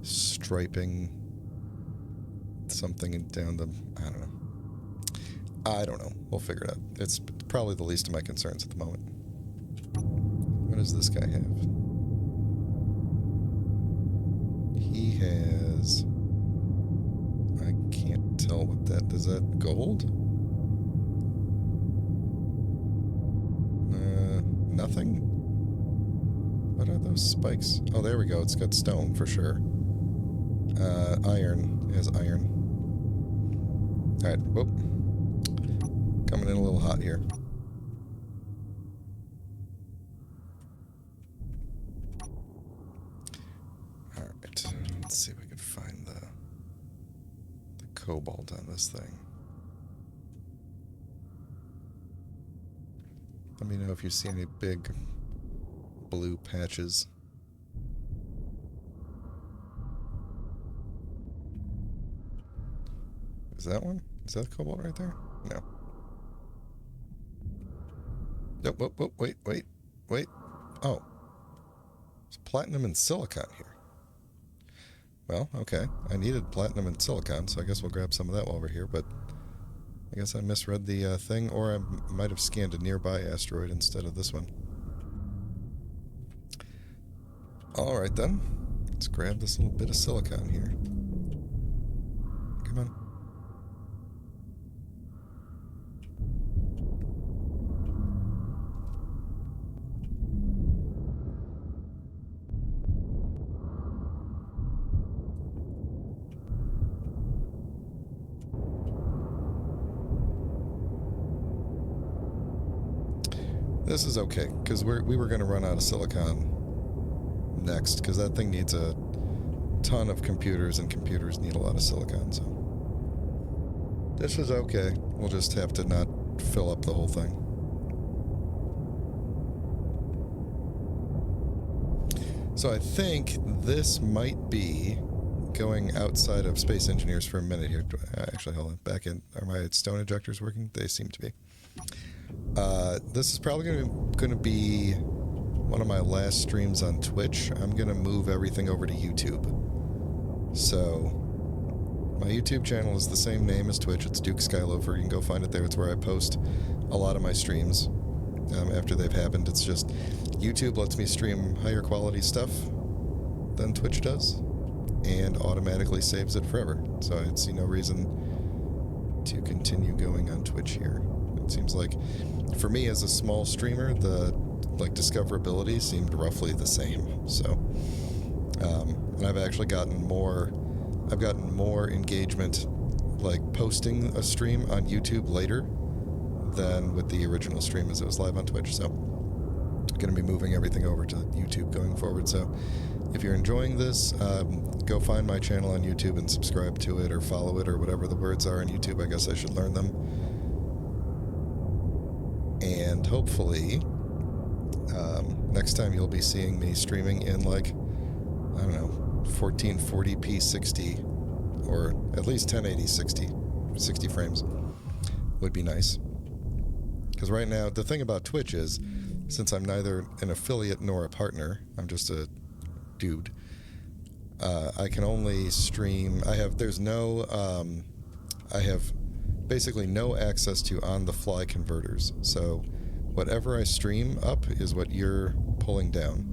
striping something down the... I don't know. We'll figure it out. It's probably the least of my concerns at the moment. What does this guy have? He has... I can't tell what that... Is that gold? Nothing? What are those spikes? Oh, there we go. It's got stone for sure. Iron. It has iron. Alright, whoop. Coming in a little hot here. Alright, let's see if we can find the cobalt on this thing. Let me know if you see any big blue patches. Is that one? Is that cobalt right there? No. Nope, whoop, whoop, wait. Oh. There's platinum and silicon here. Well, okay. I needed platinum and silicon, so I guess we'll grab some of that while we're here, but I guess I misread the thing, or I might have scanned a nearby asteroid instead of this one. Alright then. Let's grab this little bit of silicon here. Come on. This is okay, because we were going to run out of silicon next, because that thing needs a ton of computers, and computers need a lot of silicon, so... This is okay. We'll just have to not fill up the whole thing. So I think this might be going outside of space engineers for a minute here. Actually, hold on. Back in. Are my stone ejectors working? They seem to be. This is probably going to be one of my last streams on Twitch. I'm going to move everything over to YouTube. So, my YouTube channel is the same name as Twitch. It's Duke Skylover. You can go find it there. It's where I post a lot of my streams after they've happened. It's just YouTube lets me stream higher quality stuff than Twitch does and automatically saves it forever. So I see no reason to continue going on Twitch here. It seems like, for me as a small streamer, the discoverability seemed roughly the same. So, and I've actually gotten more. I've gotten more engagement, like posting a stream on YouTube later, than with the original stream as it was live on Twitch. So, going to be moving everything over to YouTube going forward. So, if you're enjoying this, go find my channel on YouTube and subscribe to it or follow it or whatever the words are on YouTube. I guess I should learn them. And hopefully, next time you'll be seeing me streaming in, like, I don't know, 1440p 60, or at least 1080 60 frames would be nice. Because right now, the thing about Twitch is, since I'm neither an affiliate nor a partner, I'm just a dude, I can only stream, I have basically no access to on-the-fly converters. So whatever I stream up is what you're pulling down.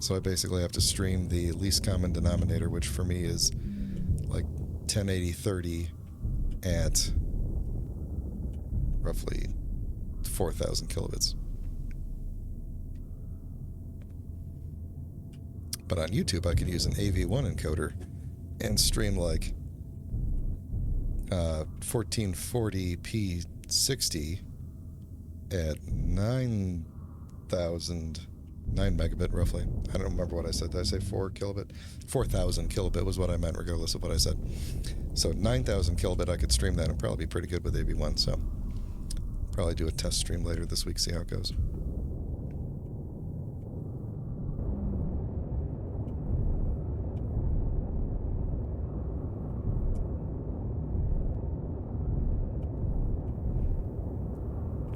So I basically have to stream the least common denominator, which for me is like 1080-30 at roughly 4,000 kilobits. But on YouTube, I could use an AV1 encoder and stream like 1440p 60 at 9 megabit roughly. I don't remember what I said. Did I say 4 kilobit? 4,000 kilobit was what I meant, regardless of what I said. So 9,000 kilobit, I could stream that and probably be pretty good with AV1. So probably do a test stream later this week, see how it goes.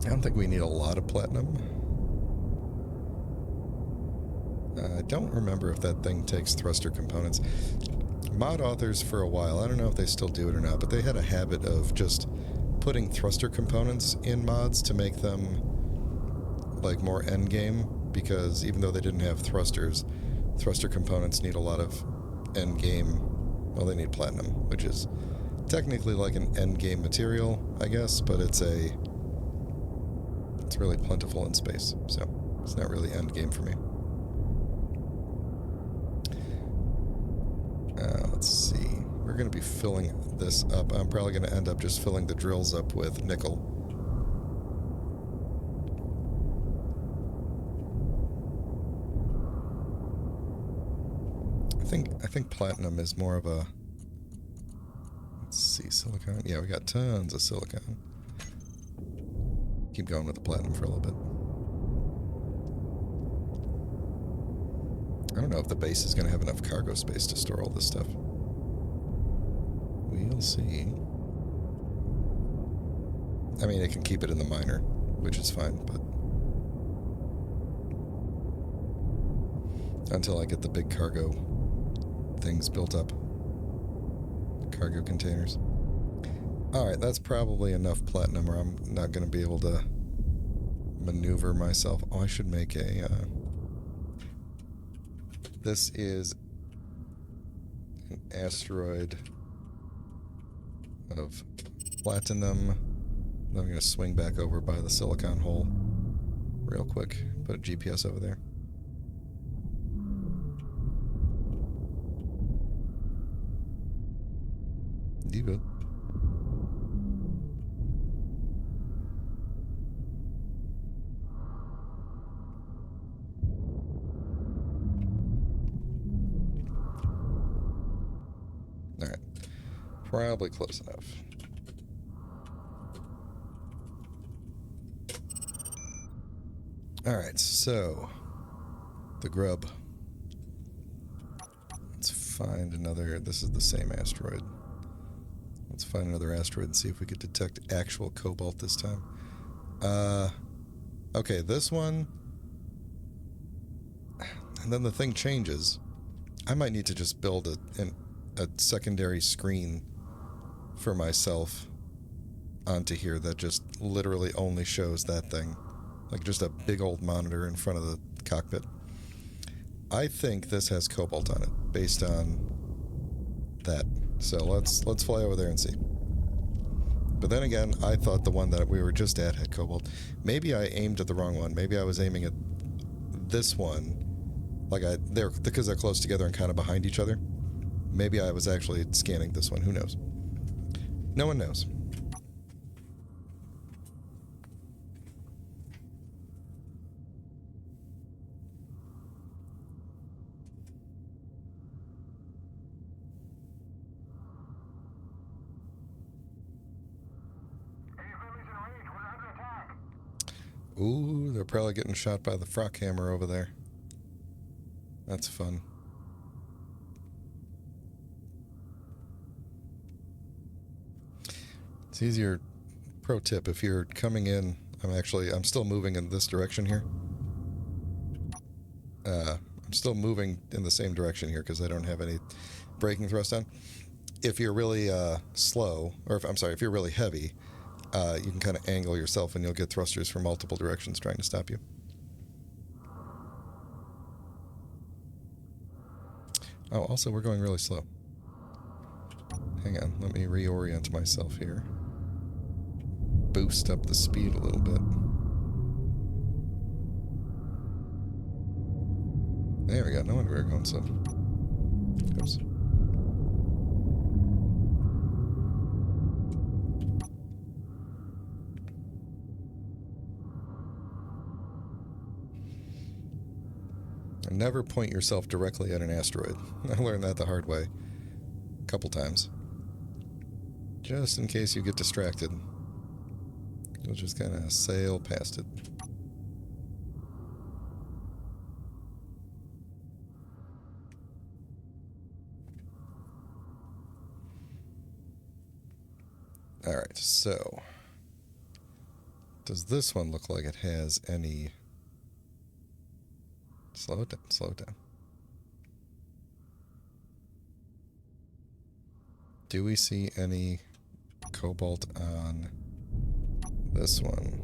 I don't think we need a lot of platinum. I don't remember if that thing takes thruster components. Mod authors for a while, I don't know if they still do it or not, but they had a habit of just putting thruster components in mods to make them like more endgame, because even though they didn't have thrusters, thruster components need a lot of endgame, well, they need platinum, which is technically like an endgame material, I guess, but it's really plentiful in space, so it's not really endgame for me. Let's see. we're going to be filling this up. I'm probably going to end up just filling the drills up with nickel. I think platinum is more of a... Let's see, silicon. Yeah, we got tons of silicon. Keep going with the platinum for a little bit. I don't know if the base is going to have enough cargo space to store all this stuff. We'll see. I mean, it can keep it in the miner, which is fine, but... Until I get the big cargo things built up. Cargo containers. Alright, that's probably enough platinum or I'm not going to be able to maneuver myself. Oh, I should make a... This is an asteroid of platinum. Then I'm going to swing back over by the silicon hole real quick. Put a GPS over there. You. Alright. Probably close enough. Alright, so the grub. Let's find another. This is the same asteroid. Let's find another asteroid and see if we could detect actual cobalt this time. Okay, this one. And then the thing changes. I might need to just build a secondary screen for myself onto here that just literally only shows that thing. Like just a big old monitor in front of the cockpit. I think this has cobalt on it, based on that. So let's fly over there and see. But then again, I thought the one that we were just at had cobalt. Maybe I aimed at the wrong one. Maybe I was aiming at this one. Like because they're close together and kind of behind each other. Maybe I was actually scanning this one. Who knows? No one knows. Ooh, they're probably getting shot by the frock hammer over there. That's fun. It's easier. Pro tip, if you're coming in, I'm still moving in this direction here. I'm still moving in the same direction here because I don't have any braking thrust on. If you're really slow, or if you're really heavy, you can kind of angle yourself and you'll get thrusters from multiple directions trying to stop you. Oh, also we're going really slow. Hang on, let me reorient myself here. Boost up the speed a little bit. There we go, no wonder we were going slow. Oops. Never point yourself directly at an asteroid. I learned that the hard way a couple times. Just in case you get distracted. You'll just kind of sail past it. Alright, so... Does this one look like it has any... Slow it down, slow it down. Do we see any cobalt on this one?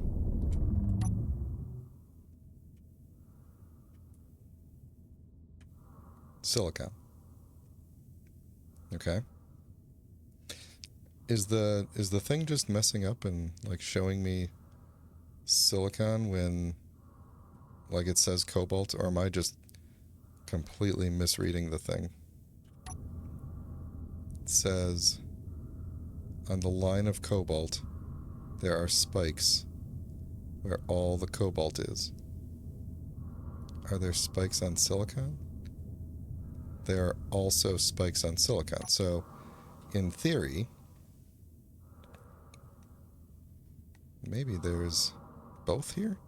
Silicon. Okay. Is the thing just messing up and like showing me silicon when like it says cobalt, or am I just completely misreading the thing? It says on the line of cobalt, there are spikes where all the cobalt is. Are there spikes on silicon? There are also spikes on silicon. So, in theory, maybe there's both here?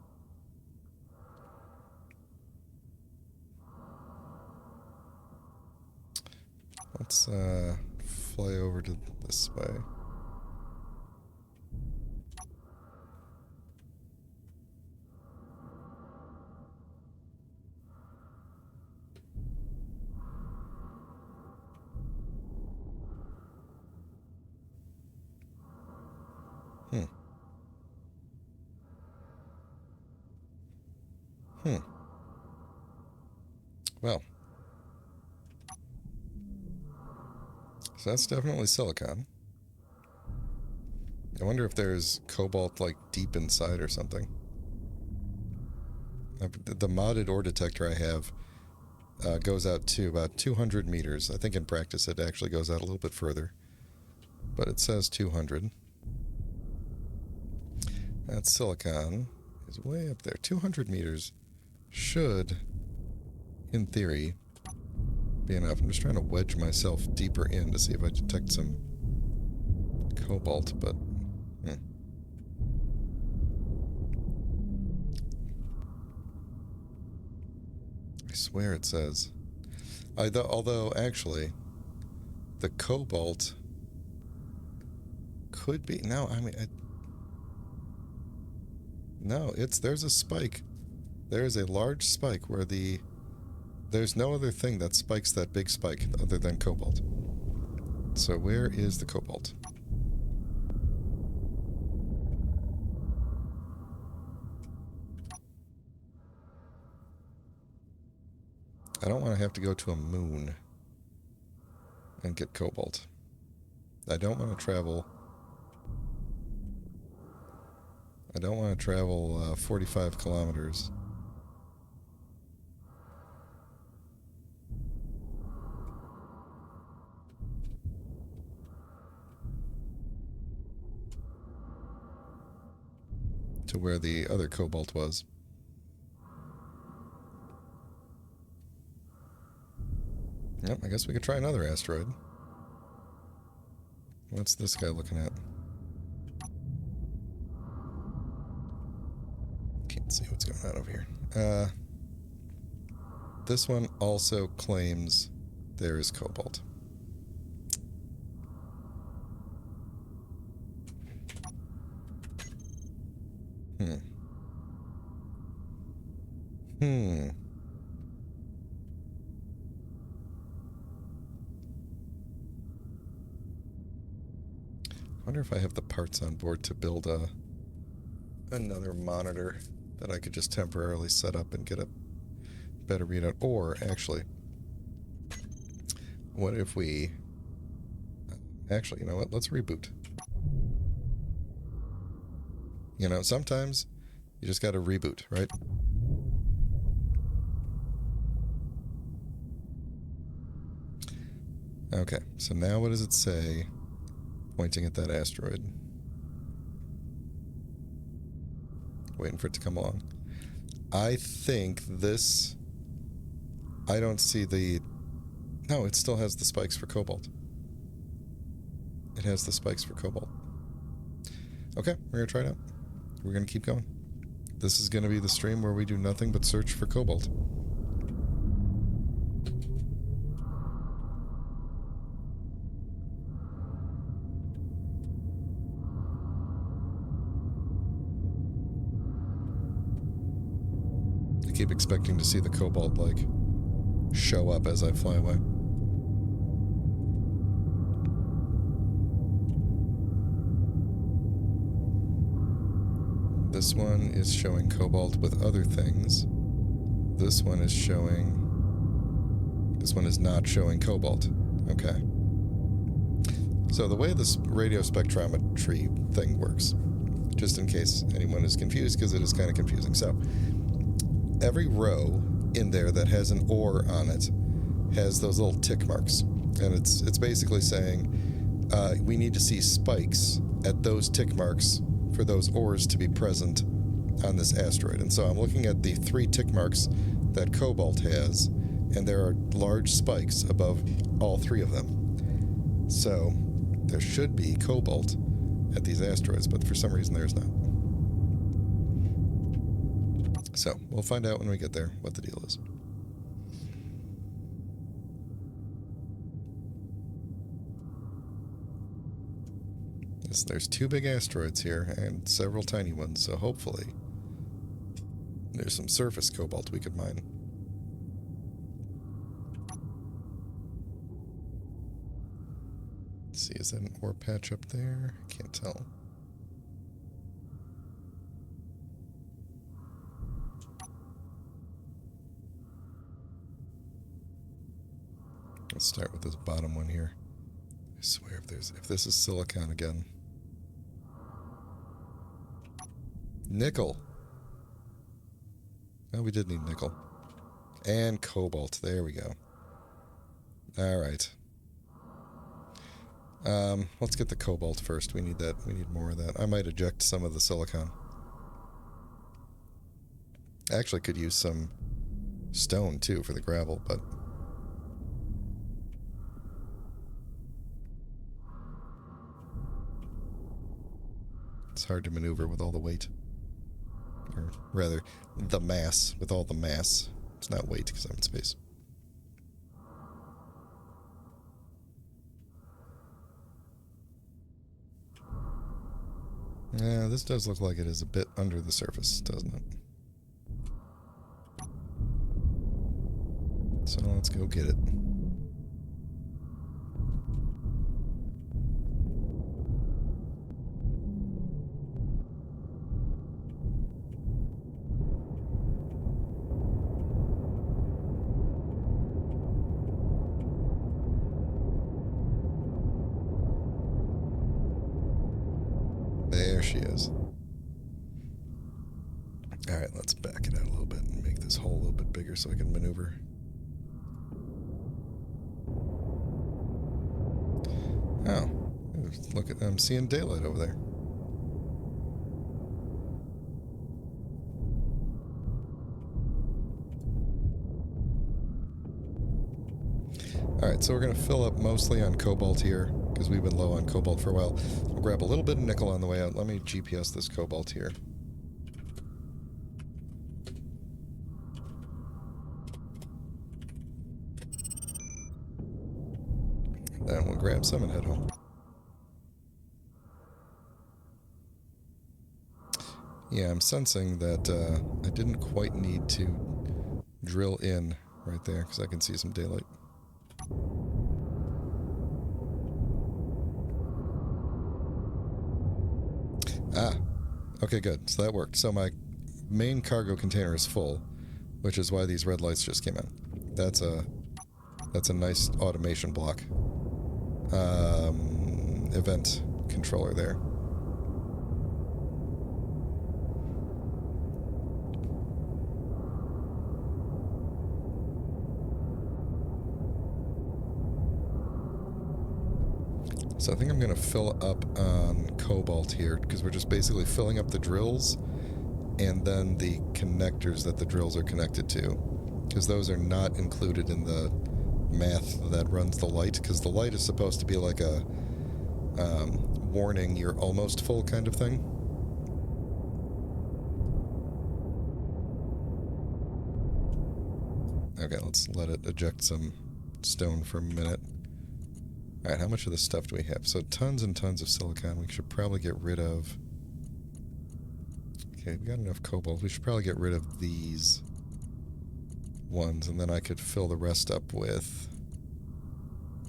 Let's fly over to this way. Well. So that's definitely silicon. I wonder if there's cobalt, like, deep inside or something. The modded ore detector I have goes out to about 200 meters. I think in practice it actually goes out a little bit further. But it says 200. That silicon is way up there. 200 meters should, in theory, be enough. I'm just trying to wedge myself deeper in to see if I detect some cobalt, but I swear it says. Although actually, the cobalt could be. No, I mean, no. There's a spike. There is a large spike where there's no other thing that spikes that big spike other than cobalt. So where is the cobalt? I don't want to have to go to a moon and get cobalt. I don't want to travel 45 kilometers. To where the other cobalt was. Yep, I guess we could try another asteroid. What's this guy looking at? Can't see what's going on over here. This one also claims there is cobalt. I wonder if I have the parts on board to build another monitor that I could just temporarily set up and get a better readout. Or, actually, what if we... Actually, you know what? Let's reboot. You know, sometimes you just gotta reboot, right? Okay, so now what does it say, pointing at that asteroid? Waiting for it to come along. I think this... I don't see the... No, it still has the spikes for cobalt. It has the spikes for cobalt. Okay, we're gonna try it out. We're gonna keep going. This is gonna be the stream where we do nothing but search for cobalt. I keep expecting to see the cobalt, like, show up as I fly away. This one is showing cobalt with other things. This one is showing... This one is not showing cobalt. Okay. So the way this radio spectrometry thing works, just in case anyone is confused, because it is kind of confusing. So, every row in there that has an ore on it has those little tick marks. And it's basically saying we need to see spikes at those tick marks for those ores to be present on this asteroid. And so I'm looking at the 3 tick marks that cobalt has, and there are large spikes above all 3 of them. So there should be cobalt at these asteroids, but for some reason there's not. So we'll find out when we get there what the deal is. Yes, there's 2 big asteroids here and several tiny ones, so hopefully there's some surface cobalt we could mine. Let's see, is that an ore patch up there? Can't tell. Let's start with this bottom one here. I swear if this is silicon again. Nickel. Oh, we did need nickel. And cobalt. There we go. Alright. Let's get the cobalt first. We need that. We need more of that. I might eject some of the silicon. I actually could use some stone, too, for the gravel, but... it's hard to maneuver with all the weight. Or rather, the mass, with all the mass. It's not weight, because I'm in space. Yeah, this does look like it is a bit under the surface, doesn't it? So let's go get it. There she is. Alright, let's back it out a little bit and make this hole a little bit bigger so I can maneuver. Oh, look at, I'm seeing daylight over there. Alright, so we're going to fill up mostly on cobalt here, because we've been low on cobalt for a while. We'll grab a little bit of nickel on the way out. Let me GPS this cobalt here. Then we'll grab some and head home. Yeah, I'm sensing that I didn't quite need to drill in right there, because I can see some daylight. Ah, okay, good. So that worked. So my main cargo container is full, which is why these red lights just came in. That's a nice automation block. Event controller there. So I think I'm going to fill up on cobalt here, because we're just basically filling up the drills and then the connectors that the drills are connected to, because those are not included in the math that runs the light, because the light is supposed to be like a warning you're almost full kind of thing. Okay, let's let it eject some stone for a minute. Alright, how much of this stuff do we have? So tons and tons of silicon. We should probably get rid of... okay, we got enough cobalt. We should probably get rid of these ones, and then I could fill the rest up with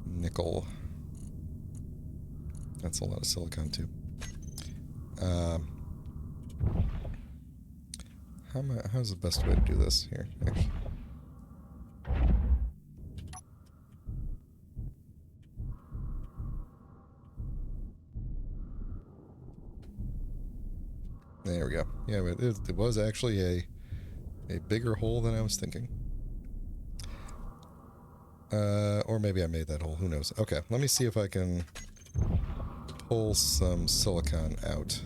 nickel. That's a lot of silicon, too. How's the best way to do this here? Actually. There we go. Yeah, but it was actually a bigger hole than I was thinking. Or maybe I made that hole. Who knows? Okay, let me see if I can pull some silicon out.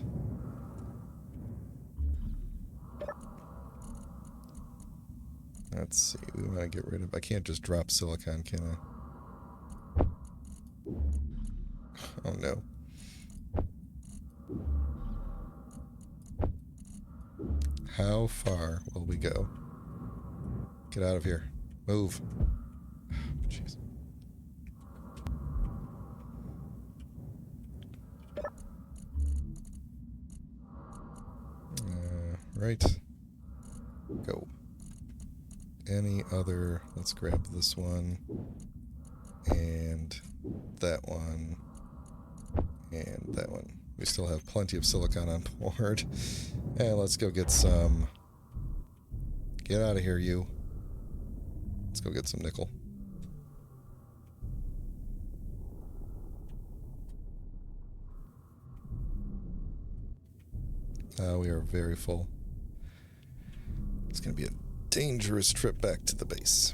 Let's see. We want to get rid of... I can't just drop silicon, can I? Oh, no. How far will we go? Get out of here. Move. Jeez. Right. Go. Any other... Let's grab this one. And that one. And that one. We still have plenty of silicon on board. And let's go get some... Get out of here, you. Let's go get some nickel. We are very full. It's going to be a dangerous trip back to the base.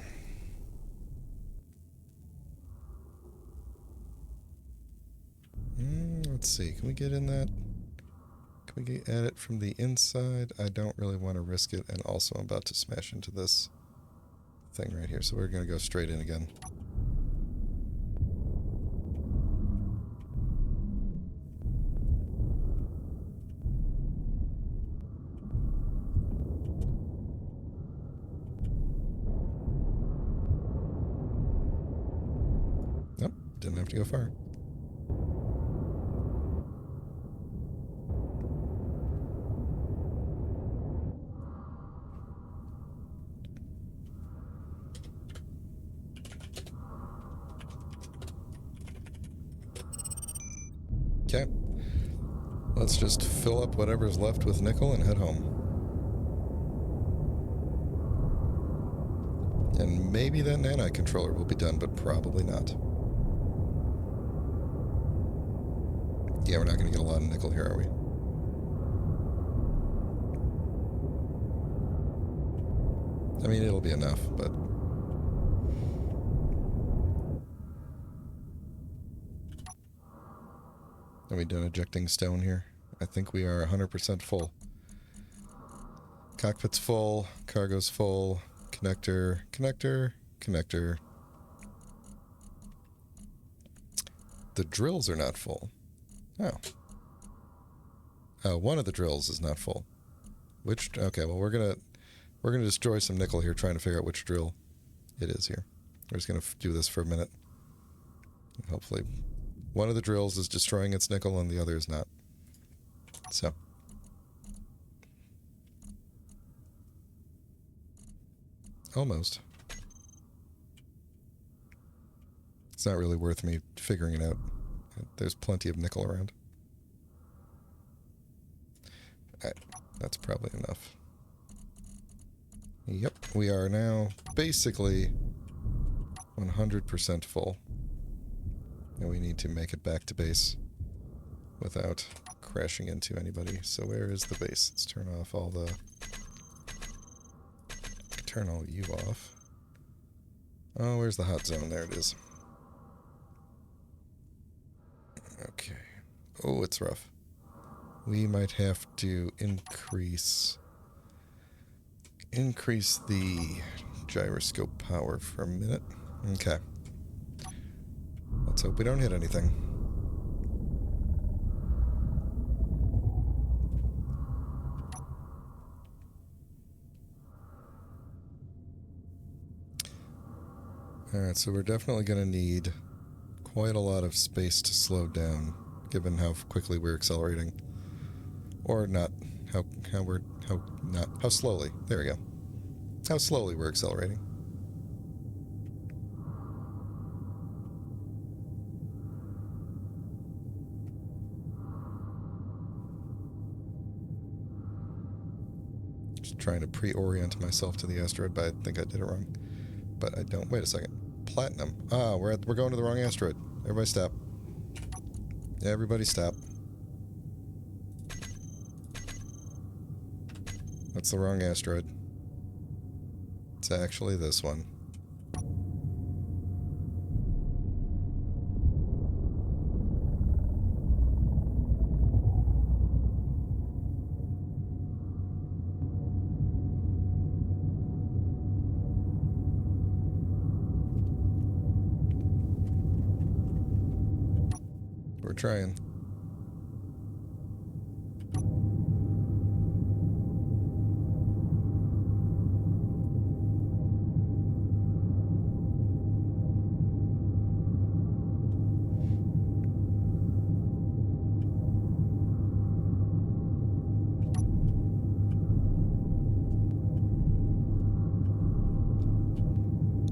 Let's see. Can we get in that? Can we get at it from the inside? I don't really want to risk it. And also I'm about to smash into this thing right here. So we're going to go straight in again. Nope. Didn't have to go far. Okay. Let's just fill up whatever's left with nickel and head home. And maybe that nanite controller will be done, but probably not. Yeah, we're not going to get a lot of nickel here, are we? I mean, it'll be enough, but... Are we done ejecting stone here? I think we are 100% full. Cockpit's full, cargo's full, connector, connector, connector. The drills are not full. Oh. One of the drills is not full. Which, okay, well we're gonna destroy some nickel here trying to figure out which drill it is here. We're just gonna do this for a minute. Hopefully one of the drills is destroying its nickel and the other is not. So. Almost. It's not really worth me figuring it out. There's plenty of nickel around. Alright, that's probably enough. Yep, we are now basically 100% full. And we need to make it back to base without crashing into anybody. So where is the base? Let's turn off all the... Turn all you off. Oh, where's the hot zone? There it is. Okay. Oh, it's rough. We might have to increase the gyroscope power for a minute. Okay. Let's hope we don't hit anything. Alright, so we're definitely going to need quite a lot of space to slow down, given how quickly we're accelerating. Or not. How slowly. There we go. How slowly we're accelerating. Just trying to pre-orient myself to the asteroid, but I think I did it wrong. But I don't. Wait a second. Platinum. Ah, we're going to the wrong asteroid. Everybody stop. Everybody stop. That's the wrong asteroid. It's actually this one. we're trying.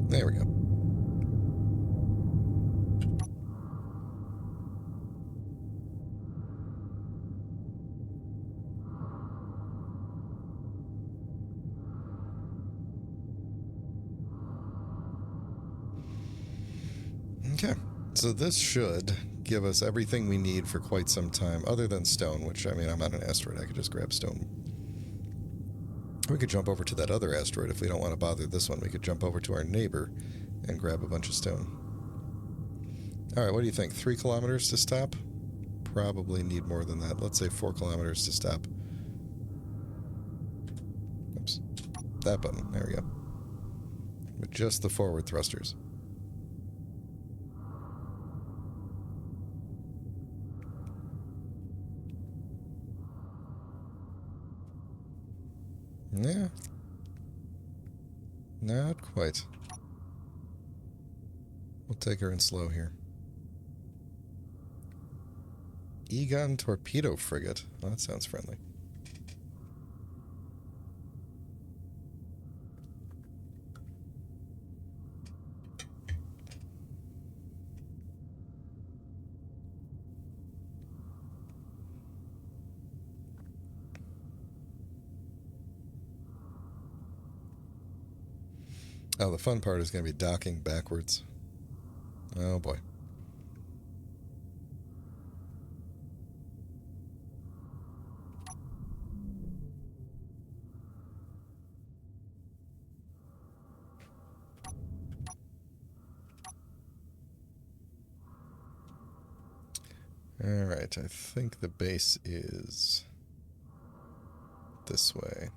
There we go. Okay, so this should give us everything we need for quite some time, other than stone, which, I mean, I'm on an asteroid. I could just grab stone. We could jump over to that other asteroid if we don't want to bother this one. We could jump over to our neighbor and grab a bunch of stone. All right, what do you think? 3 kilometers to stop? Probably need more than that. Let's say 4 kilometers to stop. Oops. That button. There we go. With just the forward thrusters. Yeah. Not quite. We'll take her in slow here. Egon Torpedo Frigate. Oh, that sounds friendly. Oh, the fun part is going to be docking backwards. Oh, boy. Alright, I think the base is this way.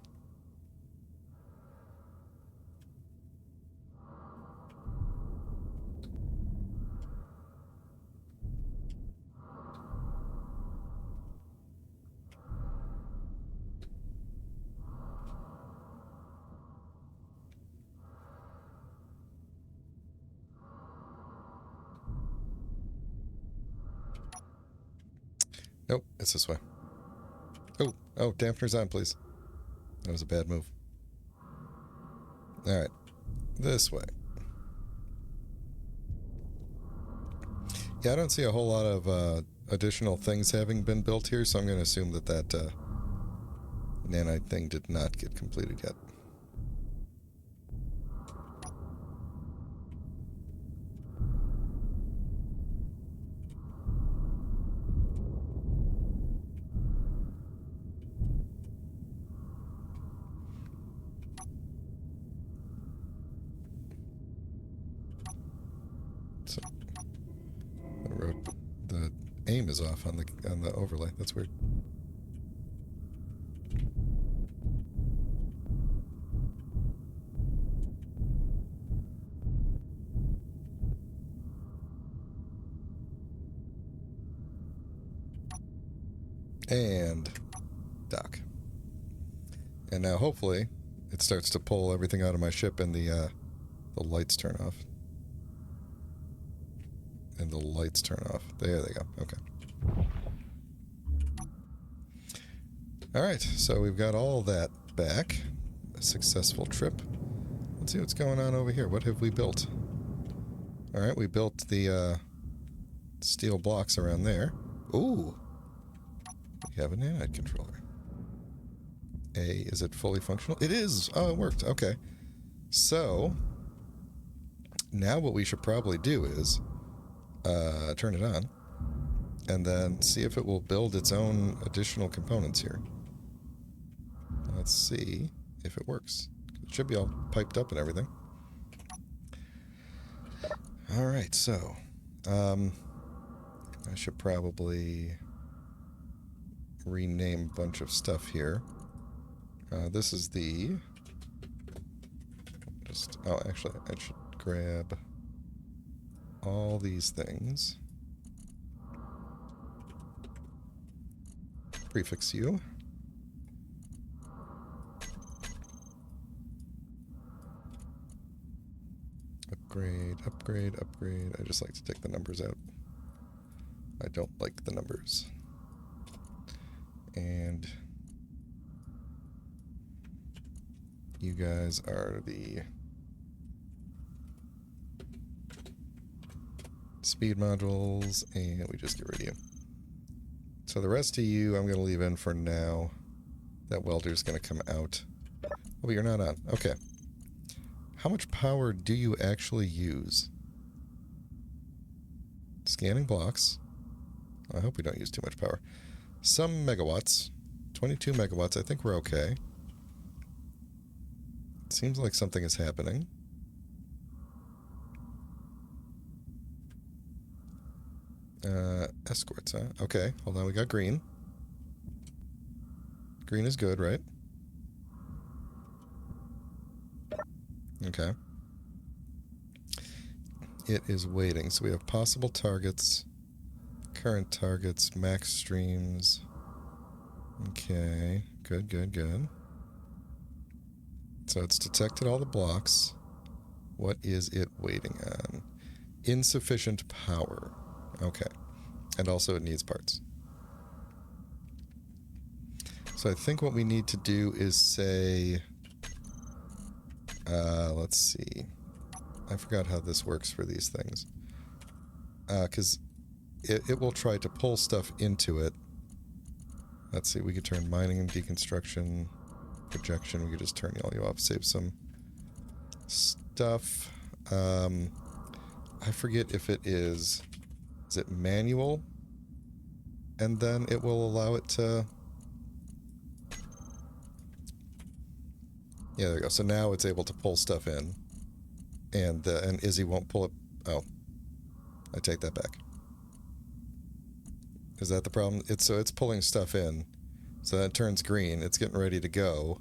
Nope, it's this way. Oh, dampeners on, please. That was a bad move. Alright, this way. Yeah, I don't see a whole lot of additional things having been built here, so I'm going to assume that that nanite thing did not get completed yet. So, the aim is off on the overlay. That's weird. And dock. And now hopefully it starts to pull everything out of my ship and the lights turn off. And the lights turn off. There they go. Okay. Alright, so we've got all that back. A successful trip. Let's see what's going on over here. What have we built? Alright, we built the steel blocks around there. Ooh! We have a nanite controller. Is it fully functional? It is! Oh, it worked. Okay. So, now what we should probably do is turn it on, and then see if it will build its own additional components here. Let's see if it works. It should be all piped up and everything. Alright, so I should probably rename a bunch of stuff here. This is the... Oh, actually, I should grab all these things. prefix you. Upgrade, upgrade, upgrade. I just like to take the numbers out. I don't like the numbers. And you guys are the speed modules, and we just get rid of you. So the rest of you I'm going to leave in for now. That welder's going to come out. Oh, but you're not on. Okay. How much power do you actually use? Scanning blocks. I hope we don't use too much power. Some megawatts. 22 megawatts. I think we're okay. Seems like something is happening. Escorts, huh? Okay, hold on. We got green. Green is good, right? Okay. It is waiting. So we have possible targets, current targets, max streams. Okay, good, good, good. So it's detected all the blocks. What is it waiting on? Insufficient power. Okay. And also it needs parts. So I think what we need to do is say... let's see. I forgot how this works for these things. Because it will try to pull stuff into it. Let's see, we could turn mining and deconstruction, projection. We could just turn all you off, save some stuff. I forget if it is it manual? And then it will allow it to... Yeah, there we go. So now it's able to pull stuff in. And Izzy won't pull it... Oh. I take that back. Is that the problem? So it's pulling stuff in. So that turns green. It's getting ready to go.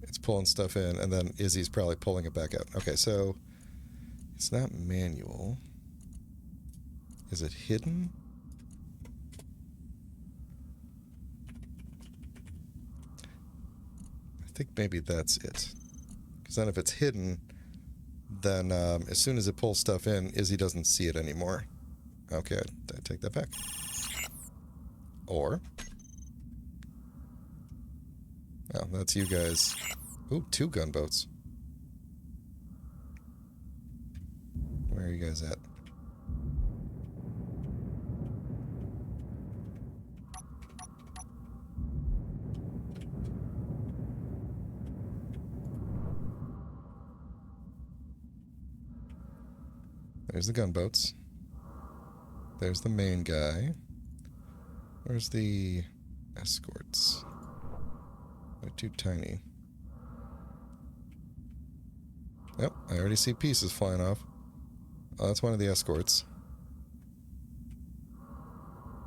It's pulling stuff in, and then Izzy's probably pulling it back out. Okay, so it's not manual. Is it hidden? I think maybe that's it. Because then if it's hidden, then as soon as it pulls stuff in, Izzy doesn't see it anymore. Okay, I take that back. Or... Oh, that's you guys. Ooh, 2 gunboats. Where are you guys at? There's the gunboats. There's the main guy. Where's the escorts? They're too tiny. Yep, I already see pieces flying off. Oh, that's one of the escorts.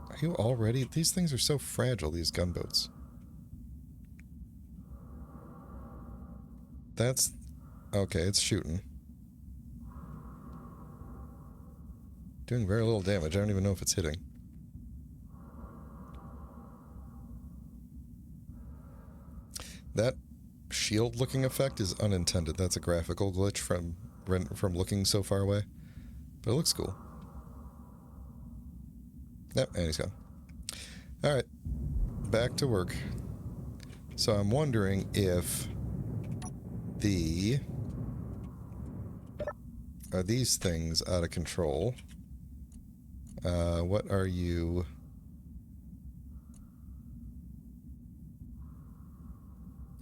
Are you already? These things are so fragile, these gunboats. That's... Okay, it's shooting. Doing very little damage. I don't even know if it's hitting. That shield-looking effect is unintended. That's a graphical glitch from looking so far away. But it looks cool. Yep, and he's gone. Alright. Back to work. So I'm wondering if the... Are these things out of control? What are you...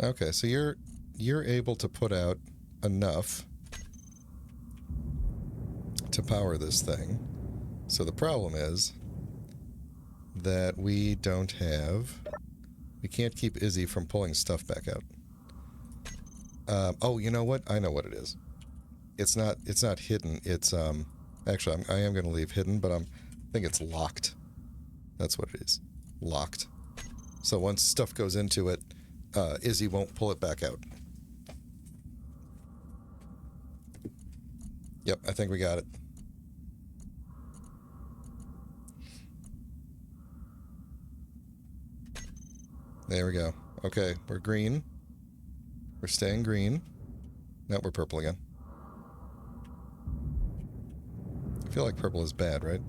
Okay, so you're able to put out enough to power this thing. So the problem is that we don't have... We can't keep Izzy from pulling stuff back out. Oh, you know what? I know what it is. It's not hidden. It's actually I am going to leave hidden, but I think it's locked. That's what it is. Locked. So once stuff goes into it, Izzy won't pull it back out. Yep, I think we got it. There we go. Okay, we're green. We're staying green. No, we're purple again. I feel like purple is bad, right?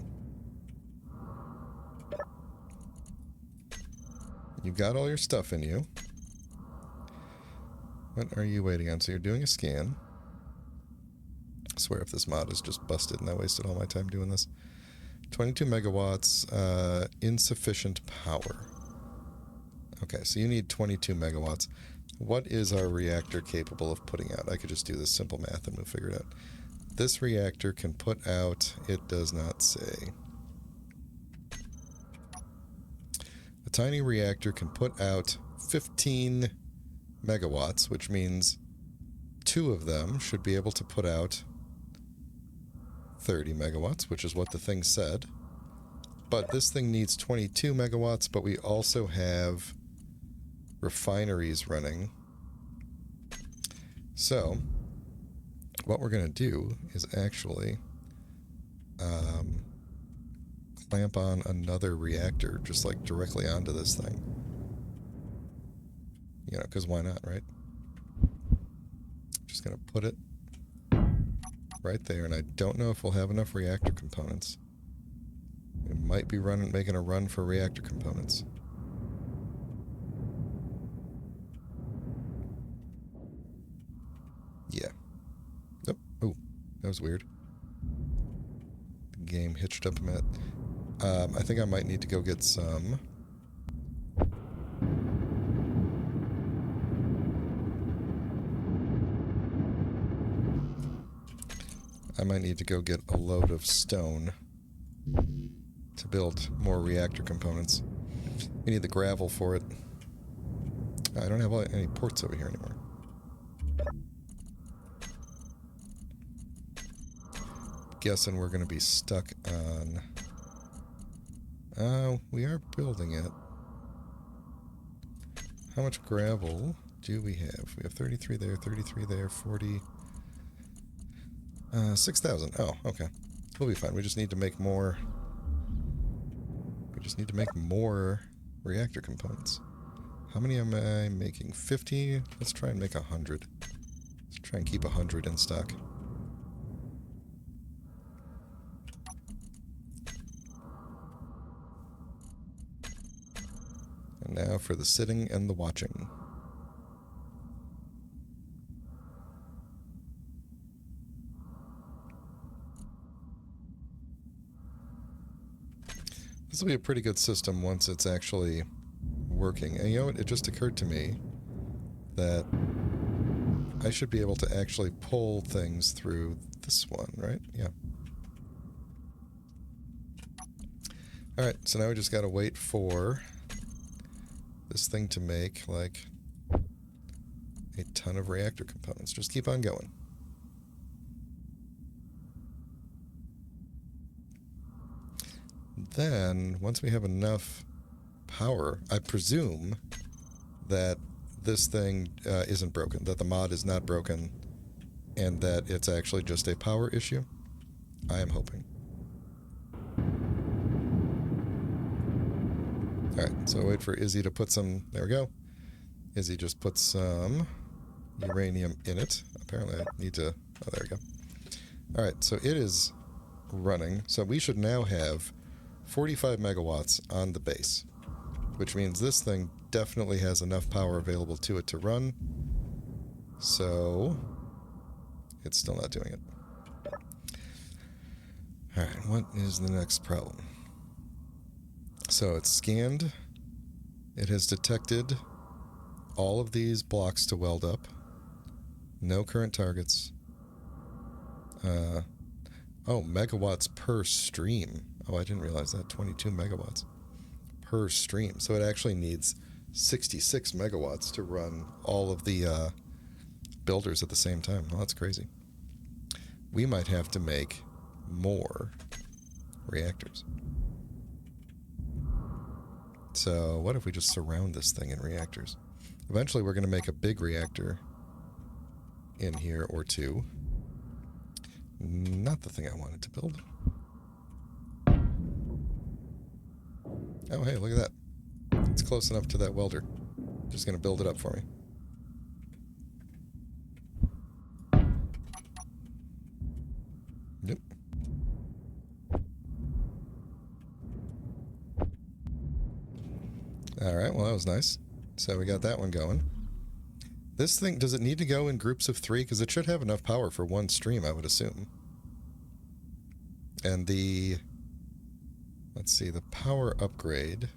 You got all your stuff in you. What are you waiting on? So you're doing a scan. I swear if this mod is just busted and I wasted all my time doing this. 22 megawatts, insufficient power. Okay, so you need 22 megawatts. What is our reactor capable of putting out? I could just do this simple math and we'll figure it out. This reactor can put out, it does not say. A tiny reactor can put out 15 megawatts, which means 2 of them should be able to put out 30 megawatts, which is what the thing said. But this thing needs 22 megawatts, but we also have refineries running. So, what we're going to do is actually clamp on another reactor, just like directly onto this thing. You know, because why not, right? Just going to put it right there, and I don't know if we'll have enough reactor components. We might be making a run for reactor components. Yeah. Nope. Oh, that was weird. The game hitched up a minute. I think I might need to go get some. I might need to go get a load of stone to build more reactor components. We need the gravel for it. I don't have any ports over here anymore. Guessing we're going to be stuck on... we are building it. How much gravel do we have? We have 33 there, 33 there, 40... 6,000. Oh, okay. We'll be fine. We just need to make more... We just need to make more reactor components. How many am I making? 50? Let's try and make 100. Let's try and keep 100 in stock. And now for the sitting and the watching. This will be a pretty good system once it's actually working. And you know what? It just occurred to me that I should be able to actually pull things through this one, right? Yeah. Alright, so now we just gotta wait for this thing to make, like, a ton of reactor components. Just keep on going. Then, once we have enough power, I presume that this thing isn't broken, that the mod is not broken, and that it's actually just a power issue. I am hoping. Alright, so wait for Izzy to put some... There we go. Izzy just put some uranium in it. Apparently I need to... Oh, there we go. Alright, so it is running. So we should now have 45 megawatts on the base, which means this thing definitely has enough power available to it to run. So it's still not doing it. Alright, what is the next problem? So it's scanned. It has detected all of these blocks to weld up. No current targets. Oh, megawatts per stream. Oh, I didn't realize that. 22 megawatts per stream. So it actually needs 66 megawatts to run all of the builders at the same time. Well, that's crazy. We might have to make more reactors. So what if we just surround this thing in reactors? Eventually we're going to make a big reactor in here or two. Not the thing I wanted to build. Oh, hey, look at that. It's close enough to that welder. Just going to build it up for me. Yep. Alright, well that was nice. So we got that one going. This thing, does it need to go in groups of 3? Because it should have enough power for one stream, I would assume. And the... Let's see, the power upgrade...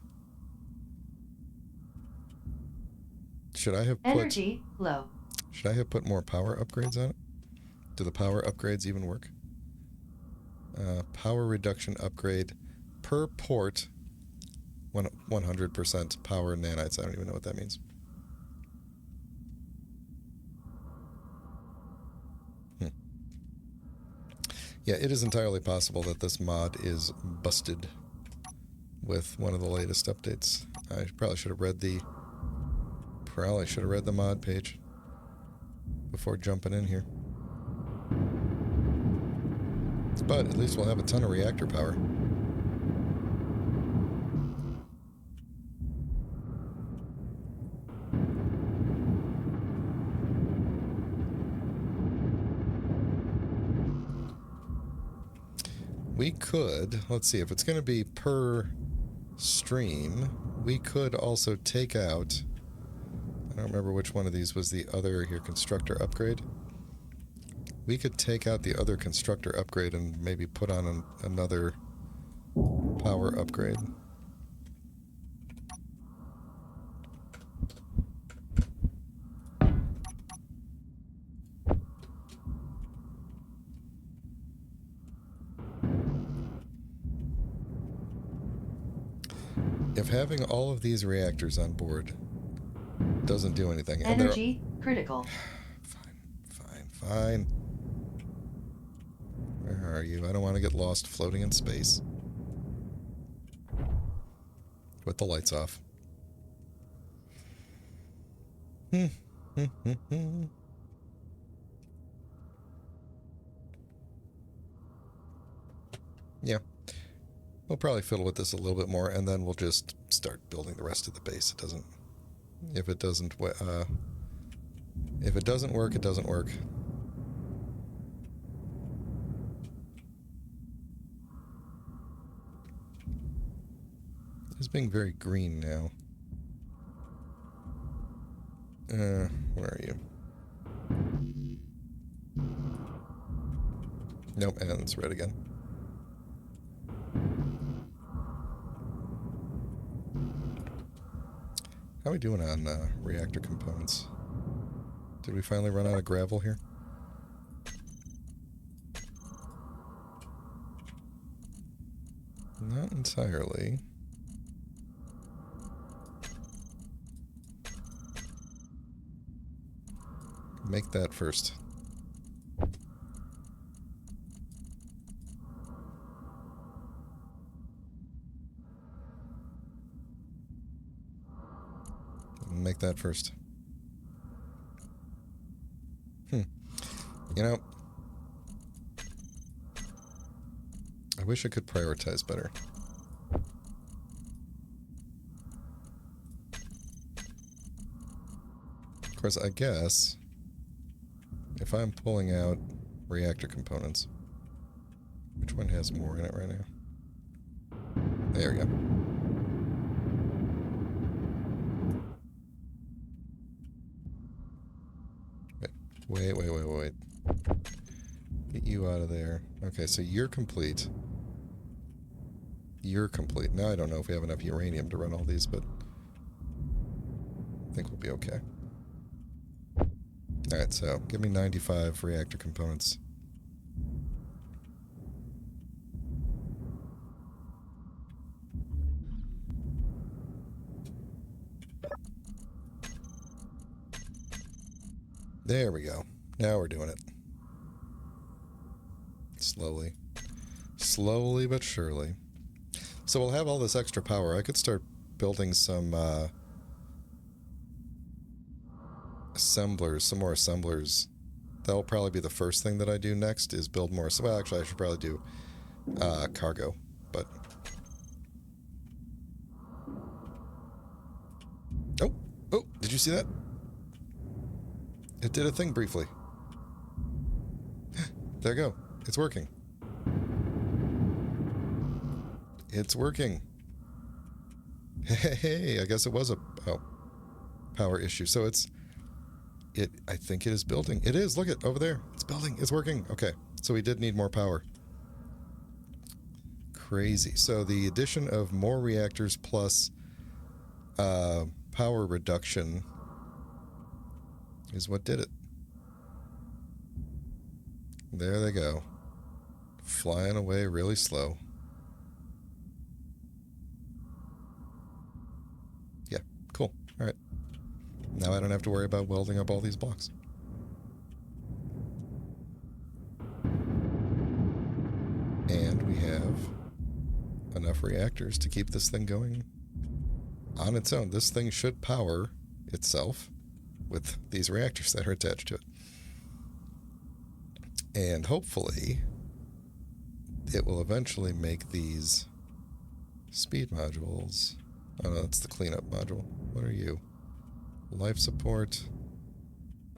Should I have put... Energy low. Should I have put more power upgrades on it? Do the power upgrades even work? Power reduction upgrade per port... 100% power nanites. I don't even know what that means. Yeah, it is entirely possible that this mod is busted with one of the latest updates. I probably should have read the mod page before jumping in here. But at least we'll have a ton of reactor power. We could, let's see, if it's going to be per stream, we could also take out, I don't remember which one of these was the other here, constructor upgrade. We could take out the other constructor upgrade and maybe put on another power upgrade. If having all of these reactors on board doesn't do anything... Energy critical. Fine. Where are you? I don't want to get lost floating in space. With the lights off. Yeah. We'll probably fiddle with this a little bit more, and then we'll just start building the rest of the base. If it doesn't work, it doesn't work. It's being very green now. Where are you? Nope, and it's red again. How are we doing on reactor components? Did we finally run out of gravel here? Not entirely. Make that first. Make that first. You know, I wish I could prioritize better. Of course, I guess if I'm pulling out reactor components, which one has more in it right now? There we go. Wait. Get you out of there. Okay, so you're complete. You're complete. Now I don't know if we have enough uranium to run all these, but I think we'll be okay. Alright, so give me 95 reactor components. There we go. Now we're doing it. Slowly. Slowly but surely. So we'll have all this extra power. I could start building some assemblers, some more assemblers. That'll probably be the first thing that I do next, is build more. Well, actually, I should probably do cargo, but... Oh! Oh, did you see that? It did a thing briefly. There you go. It's working. It's working. Hey, I guess it was a power issue. So I think it is building. It is. Look it over there. It's building. It's working. Okay. So we did need more power. Crazy. So the addition of more reactors plus power reduction is what did it. There they go. Flying away really slow. Yeah, cool. All right. Now I don't have to worry about welding up all these blocks. And we have enough reactors to keep this thing going on its own. This thing should power itself with these reactors that are attached to it. And hopefully it will eventually make these speed modules. Oh no, that's the cleanup module. What are you? Life support.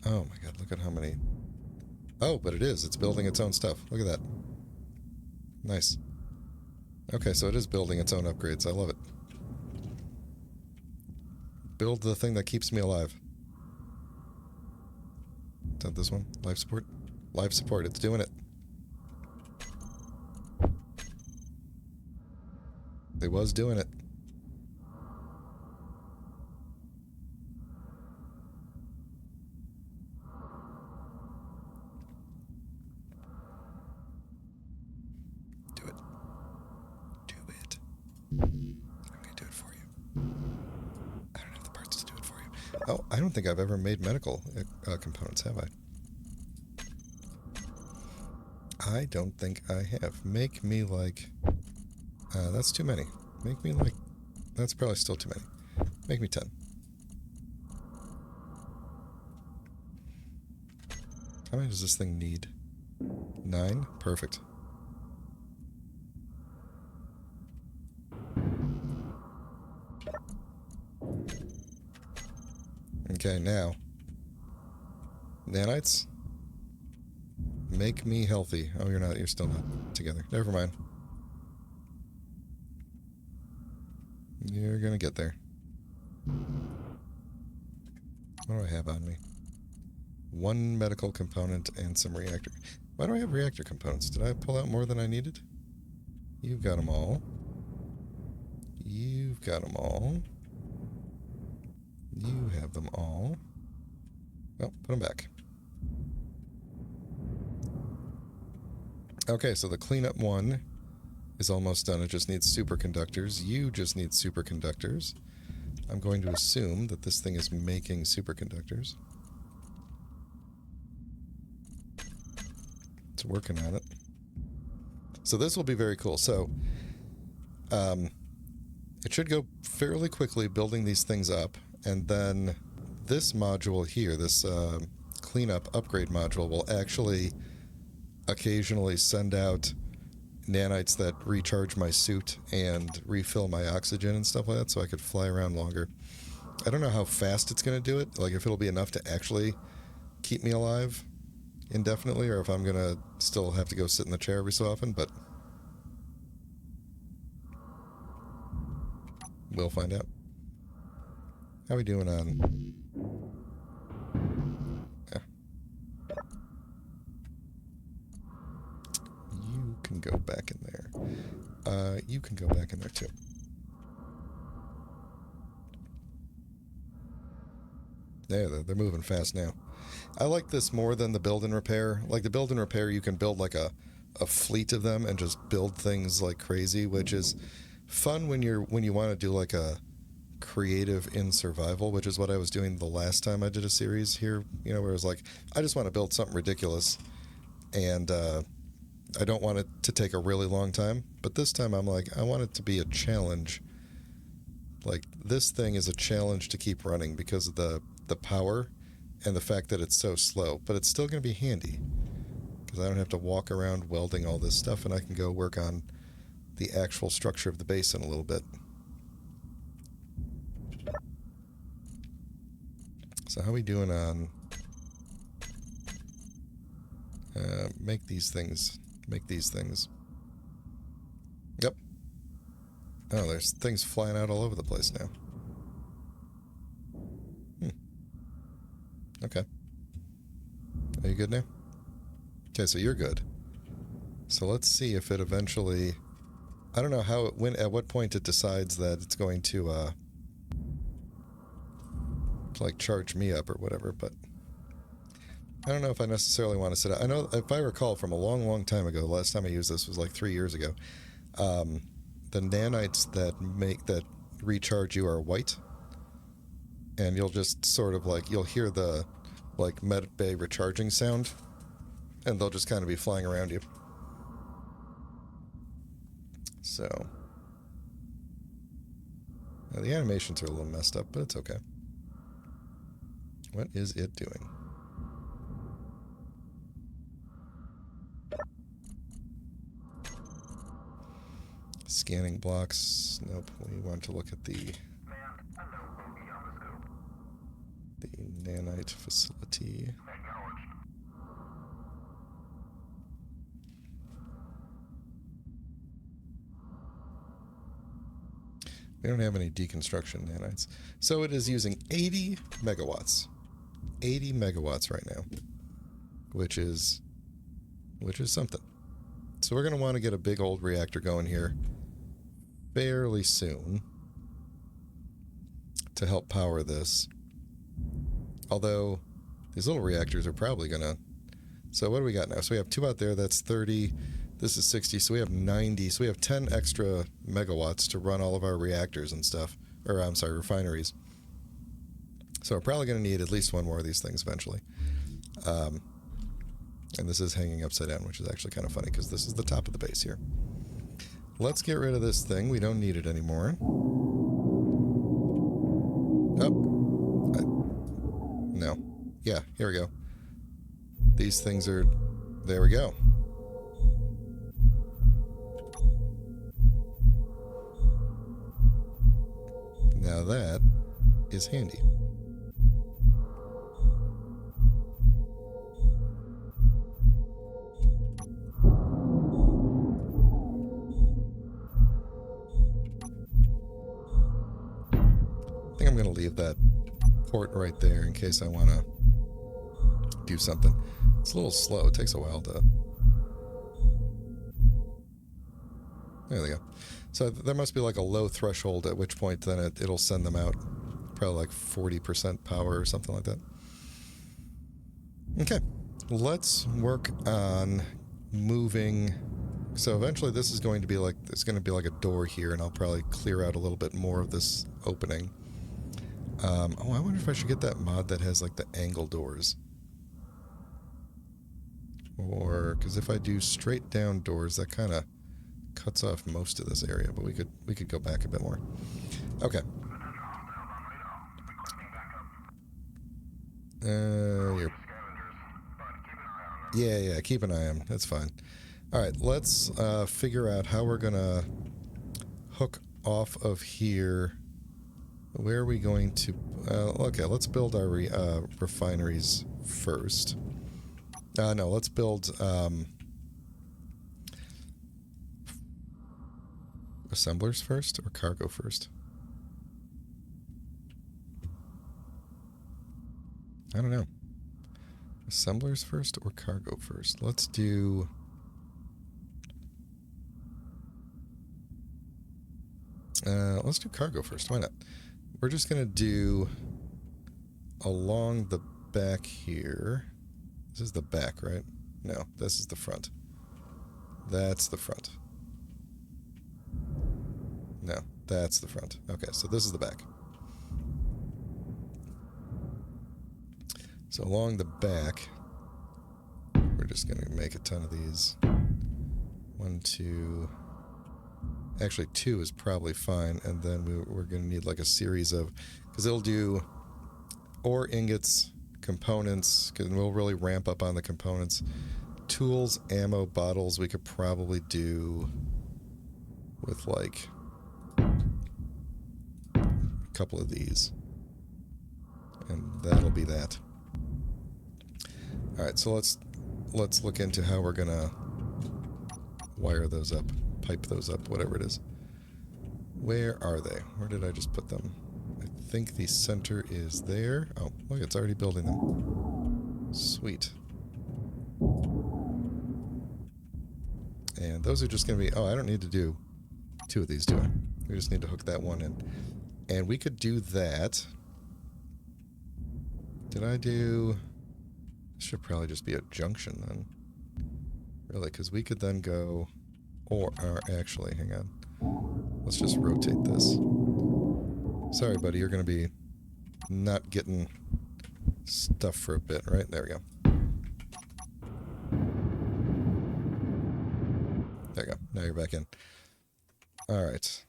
Oh my god, look at how many. Oh, but it is. It's building its own stuff. Look at that. Nice. Okay, so it is building its own upgrades. I love it. Build the thing that keeps me alive. Is that this one? Life support? Life support. It's doing it. It was doing it. Do it. Do it. I'm going to do it for you. I don't have the parts to do it for you. Oh, I don't think I've ever made medical components, have I? I don't think I have. Make me like... that's too many. Make me like... That's probably still too many. Make me 10. How many does this thing need? 9? Perfect. Okay, now. Nanites? Make me healthy. Oh, you're not. You're still not together. Never mind. You're gonna get there. What do I have on me? 1 medical component and some reactor. Why do I have reactor components? Did I pull out more than I needed? You've got them all. You've got them all. You have them all. Well, put them back. Okay, so the cleanup one is almost done. It just needs superconductors. You just need superconductors. I'm going to assume that this thing is making superconductors. It's working on it. So this will be very cool. So it should go fairly quickly building these things up. And then this module here, this cleanup upgrade module, will actually occasionally send out nanites that recharge my suit and refill my oxygen and stuff like that, so I could fly around longer. I don't know how fast it's going to do it, like if it'll be enough to actually keep me alive indefinitely, or if I'm going to still have to go sit in the chair every so often, but we'll find out. How are we doing on... You can go back in there. You can go back in there too. There, they're moving fast now. I like this more than the build and repair. Like the build and repair, you can build like a fleet of them and just build things like crazy, which is fun when you want to do like a creative in survival, which is what I was doing the last time I did a series here, you know, where it was like, I just want to build something ridiculous and I don't want it to take a really long time. But this time I'm like, I want it to be a challenge. Like this thing is a challenge to keep running because of the power and the fact that it's so slow, but it's still going to be handy because I don't have to walk around welding all this stuff, and I can go work on the actual structure of the base in a little bit. So how are we doing on... make these things. Make these things. Yep. Oh, there's things flying out all over the place now. Okay. Are you good now? Okay, so you're good. So let's see if it eventually... I don't know how it... at what point it decides that it's going to like, charge me up or whatever, but... I don't know if I necessarily want to sit out. I know, if I recall from a long, long time ago, the last time I used this was like 3 years ago, the nanites that recharge you are white, and you'll just sort of like, you'll hear the like med bay recharging sound, and they'll just kind of be flying around you. So now the animations are a little messed up, but it's okay. What is it doing? Scanning blocks. Nope. We want to look at the Nanite Facility. We don't have any deconstruction nanites. So it is using 80 megawatts. 80 megawatts right now. Which is something. So we're going to want to get a big old reactor going here fairly soon to help power this. Although these little reactors are probably going to... So what do we got now? So we have 2 out there. That's 30. This is 60. So we have 90. So we have 10 extra megawatts to run all of our reactors and stuff. Or, I'm sorry, refineries. So we're probably going to need at least one more of these things eventually. And this is hanging upside down, which is actually kind of funny because this is the top of the base here. Let's get rid of this thing. We don't need it anymore. Oh. No. Yeah, here we go. These things are... There we go. Now that is handy. I think I'm going to leave that port right there in case I want to do something. It's a little slow. It takes a while to... There they go. So there must be like a low threshold at which point then it'll send them out. Probably like 40% power or something like that. Okay. Let's work on moving... So eventually this is going to be like... There's going to be like a door here, and I'll probably clear out a little bit more of this opening. Oh, I wonder if I should get that mod that has like the angle doors. Or, because if I do straight down doors, that kind of cuts off most of this area, but we could go back a bit more. Okay. Yeah, keep an eye on them. That's fine. Alright, let's figure out how we're gonna hook off of here. Where are we going to... okay, let's build our refineries first. No, let's build... assemblers first or cargo first? I don't know. Assemblers first or cargo first? Let's do... let's do cargo first. Why not? We're just going to do along the back here. This is the back, right? No, this is the front. That's the front. No, that's the front. Okay, so this is the back. So along the back, we're just going to make a ton of these. 1, 2... Actually, 2 is probably fine, and then we're going to need like a series of... Because it'll do ore ingots, components, because we'll really ramp up on the components. Tools, ammo, bottles, we could probably do with like a couple of these. And that'll be that. Alright, so let's look into how we're gonna wire those up, pipe those up, whatever it is. Where are they? Where did I just put them? I think the center is there. Oh, look, it's already building them. Sweet. And those are just going to be... Oh, I don't need to do 2 of these, do I? We just need to hook that one in. And we could do that. Did I do... This should probably just be a junction then. Really, because we could then go... Or actually, hang on. Let's just rotate this. Sorry, buddy, you're going to be not getting stuff for a bit, right? There we go. There you go. Now you're back in. Alright.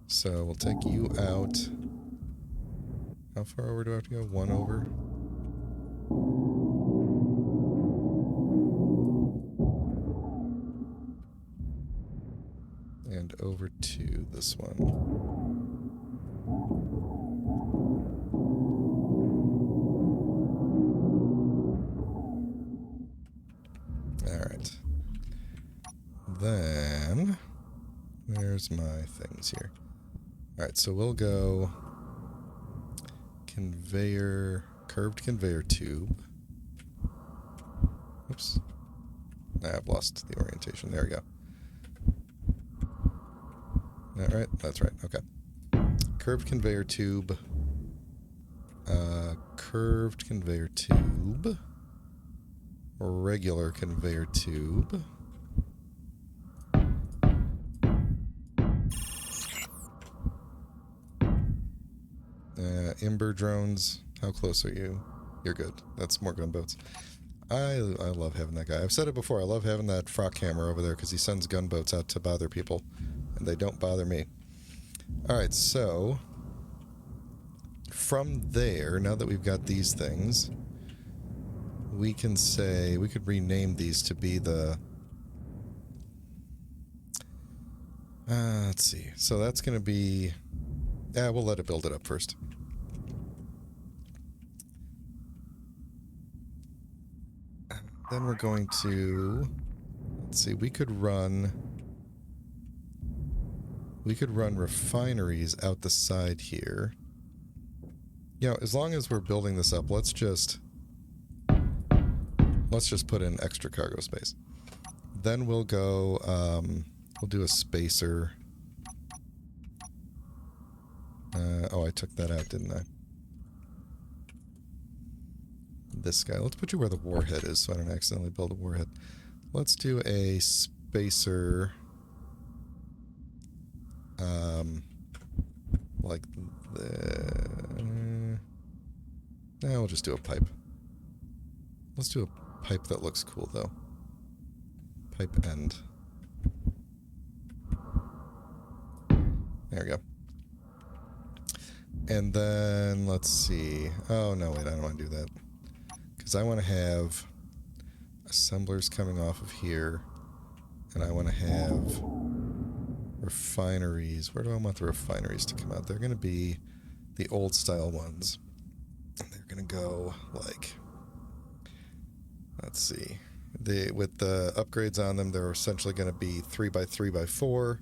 So we'll take you out. How far over do I have to go? 1 over? And over to this one. Alright. Then, where's my things here? Alright, so we'll go conveyor, curved conveyor tube. Oops. I've lost the orientation. There we go. That right? That's right. Okay. Curved conveyor tube. Curved conveyor tube. Regular conveyor tube. Ember drones. How close are you? You're good. That's more gunboats. I love having that guy. I've said it before. I love having that Frock Hammer over there because he sends gunboats out to bother people. And they don't bother me. Alright, so... From there, now that we've got these things... We can say... We could rename these to be the... let's see. So that's going to be... Yeah, we'll let it build it up first. Then we're going to... Let's see, we could run refineries out the side here. You know, as long as we're building this up, let's just put in extra cargo space. Then we'll go, we'll do a spacer. Oh, I took that out, didn't I? This guy. Let's put you where the warhead is so I don't accidentally build a warhead. Let's do a spacer. Like the... Nah, we'll just do a pipe. Let's do a pipe that looks cool, though. Pipe end. There we go. And then, let's see. Oh, no, wait, I don't want to do that. Because I want to have assemblers coming off of here. And I want to have refineries. Where do I want the refineries to come out? They're going to be the old style ones. They're going to go like... Let's see. With the upgrades on them, they're essentially going to be 3x3x4.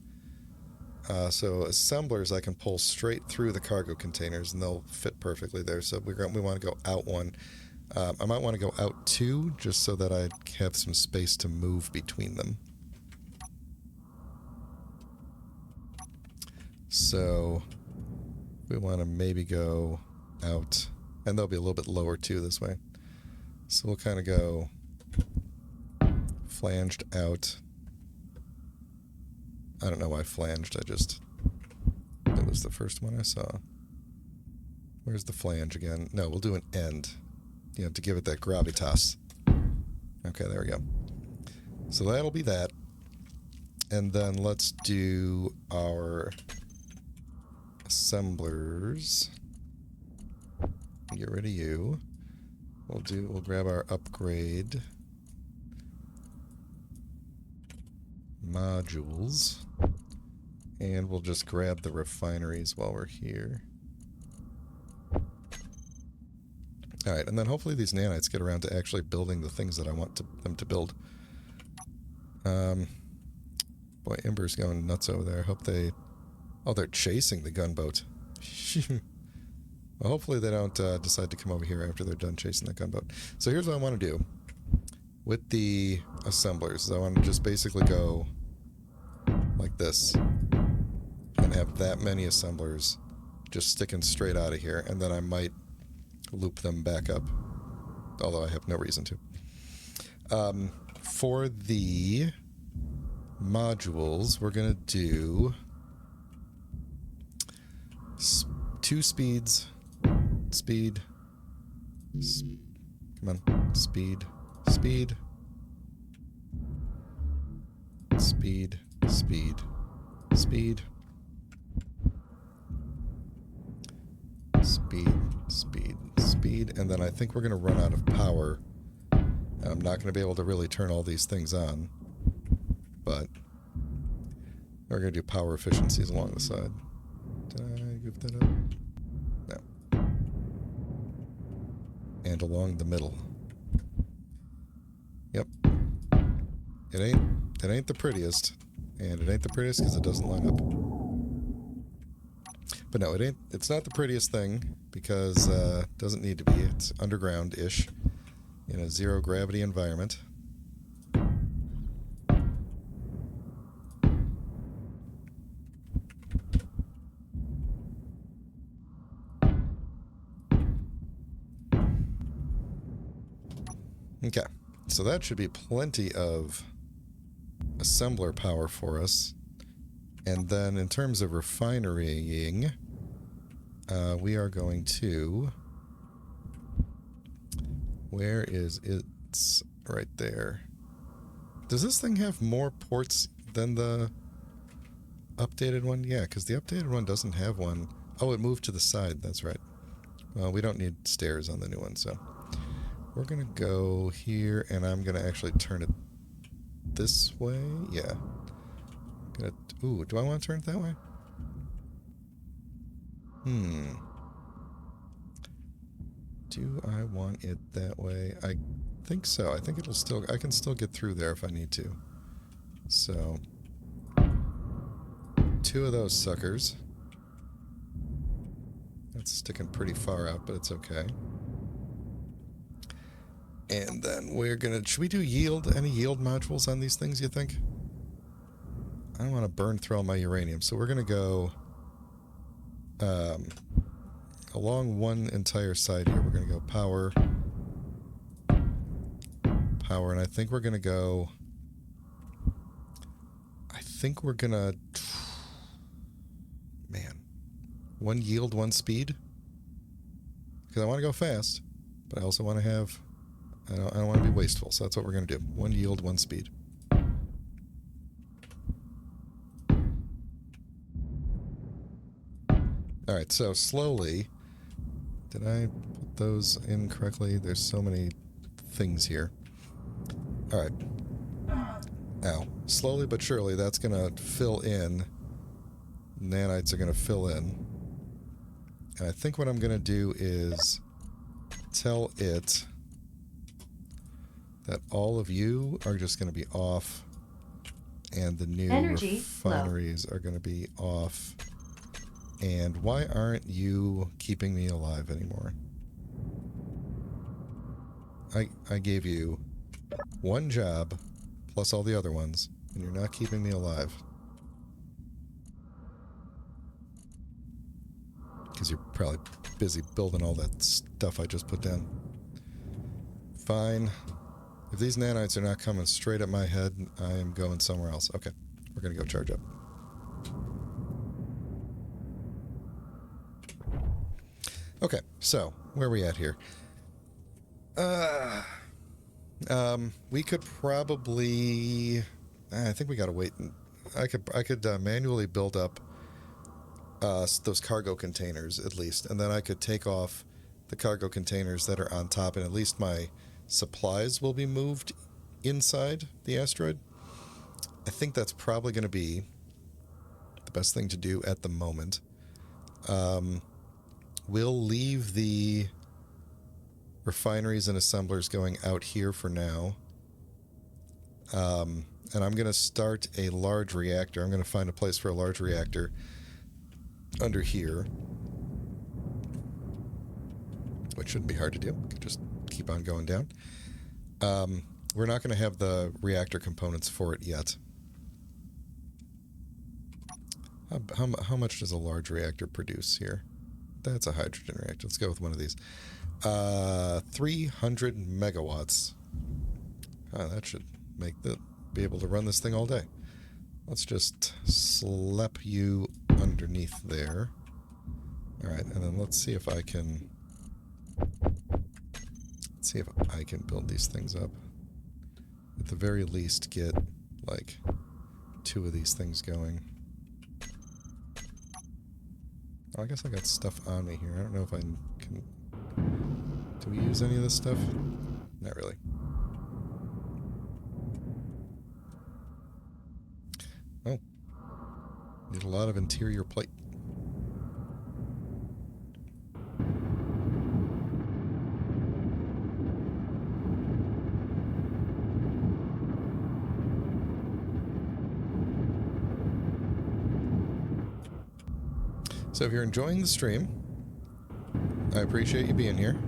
So assemblers I can pull straight through the cargo containers and they'll fit perfectly there. So we want to go out one. I might want to go out 2 just so that I have some space to move between them. So we want to maybe go out, and they'll be a little bit lower too this way. So we'll kind of go flanged out. I don't know why flanged, it was the first one I saw. Where's the flange again? No, we'll do an end. You know, to give it that gravitas. Okay, there we go. So that'll be that. And then let's do our assemblers. Get rid of you. We'll grab our upgrade modules. And we'll just grab the refineries while we're here. All right, and then hopefully these nanites get around to actually building the things that I want them to build. Boy, Ember's going nuts over there. I hope they... Oh, they're chasing the gunboat. Well, hopefully they don't decide to come over here after they're done chasing the gunboat. So here's what I want to do with the assemblers. I want to just basically go like this and have that many assemblers just sticking straight out of here, and then I might loop them back up, although I have no reason to. For the modules, we're going to do 2 speeds. Speed. Come on. Speed. Speed. Speed. Speed. Speed. Speed. Speed. Speed. And then I think we're going to run out of power. I'm not going to be able to really turn all these things on. But we're going to do power efficiencies along the side. Did I goof that up? No. And along the middle. Yep. It ain't the prettiest. And it ain't the prettiest because it doesn't line up. But no, it's not the prettiest thing because it doesn't need to be. It's underground-ish in a zero gravity environment. Okay, so that should be plenty of assembler power for us. And then in terms of refinerying, we are going to... Where is it? It's right there. Does this thing have more ports than the updated one? Yeah, because the updated one doesn't have one. Oh, it moved to the side. That's right. Well, we don't need stairs on the new one, so... We're going to go here, and I'm going to actually turn it this way. Yeah. Ooh, do I want to turn it that way? Do I want it that way? I think so. I think it'll still... I can still get through there if I need to. So... 2 of those suckers. That's sticking pretty far out, but it's okay. And then we're gonna... Should we do yield? Any yield modules on these things, you think? I don't want to burn through all my uranium, so we're gonna go... along one entire side here, we're gonna go power... Power, and I think we're gonna go... I think we're gonna... Man. 1 yield, 1 speed? Because I want to go fast, but I also want to have... I don't want to be wasteful, so that's what we're going to do. 1 yield, 1 speed. Alright, so slowly... Did I put those in correctly? There's so many things here. Alright. Ow. Slowly but surely, that's going to fill in. Nanites are going to fill in. And I think what I'm going to do is tell it... that all of you are just going to be off, and the new Energy refineries are going to be off. And why aren't you keeping me alive anymore? I gave you 1 job, plus all the other ones, and you're not keeping me alive. Because you're probably busy building all that stuff I just put down. Fine. If these nanites are not coming straight at my head, I am going somewhere else. Okay, we're going to go charge up. Okay, so, where are we at here? We could probably... I think we got to wait. I could manually build up those cargo containers, at least, and then I could take off the cargo containers that are on top, and at least my... supplies will be moved inside the asteroid. I think that's probably going to be the best thing to do at the moment. We'll leave the refineries and assemblers going out here for now. And I'm going to start a large reactor. I'm going to find a place for a large reactor under here, which shouldn't be hard to do. Just keep on going down. We're not going to have the reactor components for it yet. How much does a large reactor produce here? That's a hydrogen reactor. Let's go with one of these. 300 megawatts. That should be able to run this thing all day. Let's just slap you underneath there. All right, and then let's see if I can build these things up. At the very least, get like 2 of these things going. Oh, I guess I got stuff on me here. I don't know if I can. Do we use any of this stuff? Not really. Oh. Need a lot of interior plate. So if you're enjoying the stream, I appreciate you being here.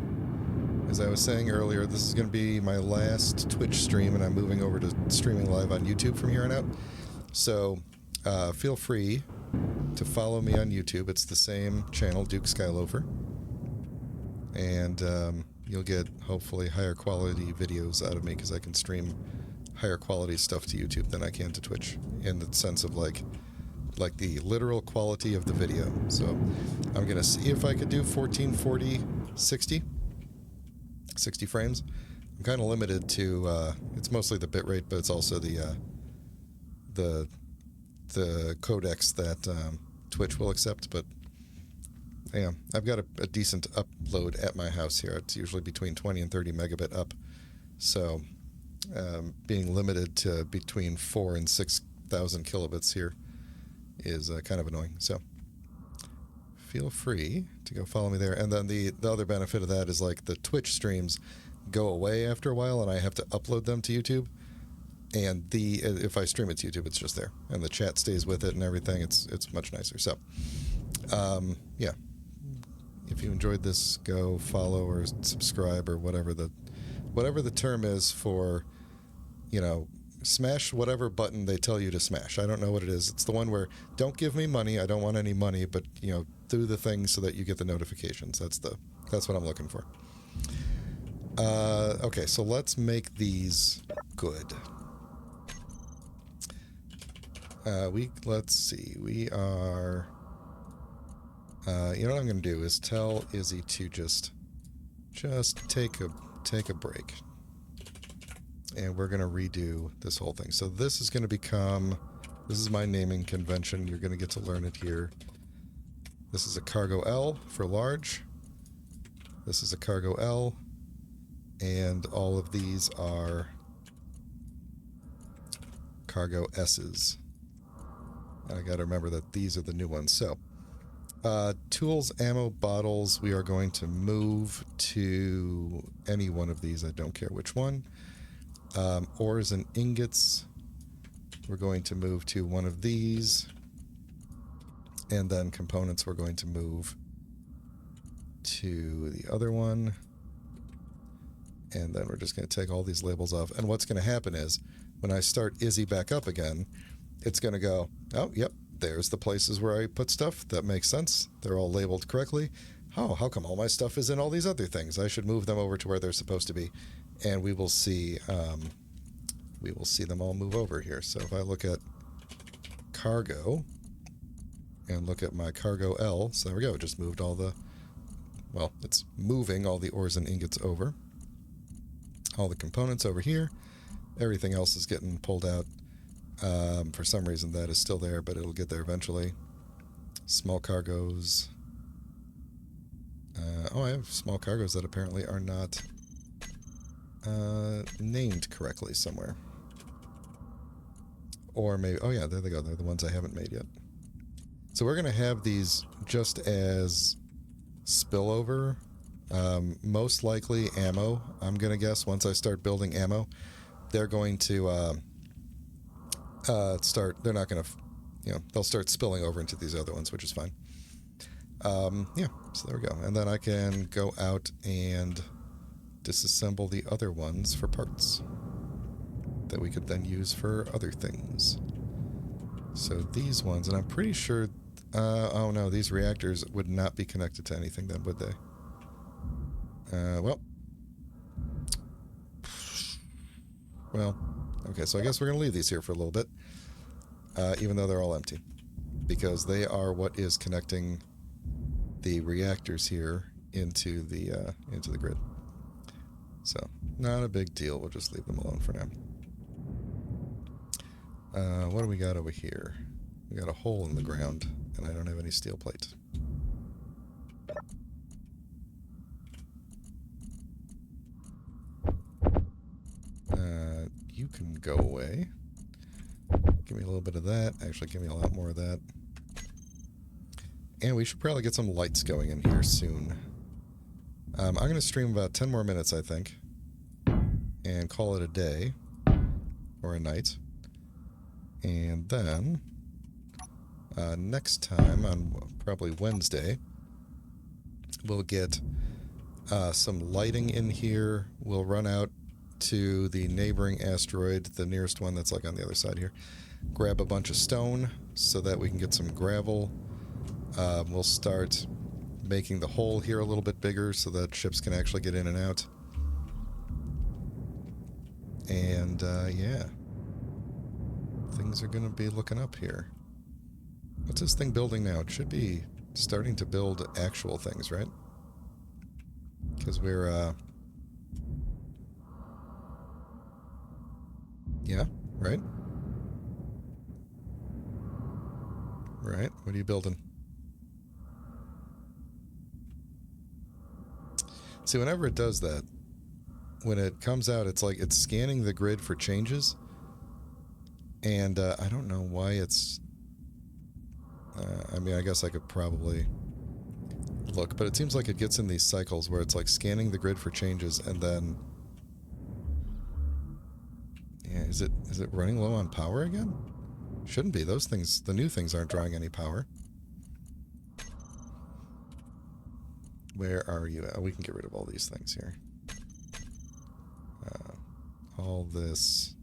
As I was saying earlier, this is going to be my last Twitch stream, and I'm moving over to streaming live on YouTube from here on out. So feel free to follow me on YouTube. It's the same channel, Duke Skyloafer. And you'll get, hopefully, higher quality videos out of me, because I can stream higher quality stuff to YouTube than I can to Twitch, in the sense of like the literal quality of the video. So I'm going to see if I could do 1440 60 frames. I'm kind of limited to it's mostly the bitrate, but it's also the codecs that Twitch will accept. But yeah, I've got a decent upload at my house here. It's usually between 20 and 30 megabit up. So being limited to between 4 and 6,000 kilobits here is kind of annoying. So feel free to go follow me there. And then the other benefit of that is, like, the Twitch streams go away after a while, and I have to upload them to YouTube. And if I stream it to YouTube, it's just there, and the chat stays with it and everything. It's much nicer. So yeah, if you enjoyed this, go follow or subscribe or whatever the term is for, smash whatever button they tell you to smash. I don't know what it is. It's the one where, don't give me money, I don't want any money, but do the thing so that you get the notifications. That's what I'm looking for. Okay, so let's make these good. Let's see. We are you know what I'm going to do is tell Izzy to just take a break. And we're going to redo this whole thing. So this is going to become, this is my naming convention. You're going to get to learn it here. This is a cargo L for large. This is a cargo L. And all of these are cargo S's. And I got to remember that these are the new ones. So tools, ammo, bottles, we are going to move to any one of these. I don't care which one. Ores and ingots, we're going to move to one of these. And then components, we're going to move to the other one. And then we're just going to take all these labels off. And what's going to happen is, when I start Izzy back up again, it's going to go, oh, yep, there's the places where I put stuff. That makes sense. They're all labeled correctly. Oh, how come all my stuff is in all these other things? I should move them over to where they're supposed to be. And we will see them all move over here. So if I look at cargo and look at my cargo L, so there we go. It just moved all the, well, it's moving all the ores and ingots over. All the components over here. Everything else is getting pulled out. For some reason that is still there, but it'll get there eventually. Small cargoes. I have small cargoes that apparently are not named correctly somewhere. Or maybe, oh yeah, there they go. They're the ones I haven't made yet. So we're going to have these just as spillover Most likely ammo, I'm going to guess. Once I start building ammo, they're going to they're not going to, they'll start spilling over into these other ones, which is fine. Yeah, so there we go. And then I can go out and disassemble the other ones for parts that we could then use for other things. So these ones, and I'm pretty sure, oh no, these reactors would not be connected to anything then, would they? Well, okay, so I guess we're going to leave these here for a little bit, even though they're all empty, because they are what is connecting the reactors here into the grid. So, not a big deal. We'll just leave them alone for now. What do we got over here? We got a hole in the ground, and I don't have any steel plate. You can go away. Give me a little bit of that. Actually, give me a lot more of that. And we should probably get some lights going in here soon. I'm going to stream about 10 more minutes, I think. And call it a day. Or a night. And then, next time, on probably Wednesday, we'll get some lighting in here. We'll run out to the neighboring asteroid, the nearest one that's like on the other side here. Grab a bunch of stone so that we can get some gravel. We'll start making the hole here a little bit bigger so that ships can actually get in and out. And, yeah. Things are going to be looking up here. What's this thing building now? It should be starting to build actual things, right? Because we're, yeah, right? Right, what are you building? See, whenever it does that, when it comes out, it's like it's scanning the grid for changes. And I don't know why it's... I mean, I guess I could probably look, but it seems like it gets in these cycles where it's like scanning the grid for changes and then... Yeah, is it running low on power again? Shouldn't be. Those things, the new things aren't drawing any power. Where are you at? We can get rid of all these things here. All this...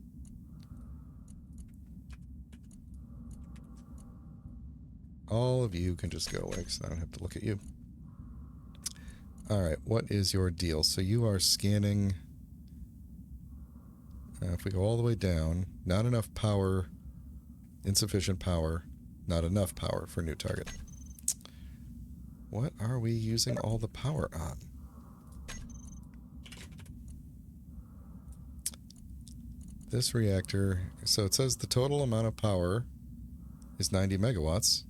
All of you can just go away because I don't have to look at you. Alright, what is your deal? So you are scanning... if we go all the way down, not enough power, insufficient power, not enough power for new target. What are we using all the power on? This reactor, so it says the total amount of power is 90 megawatts.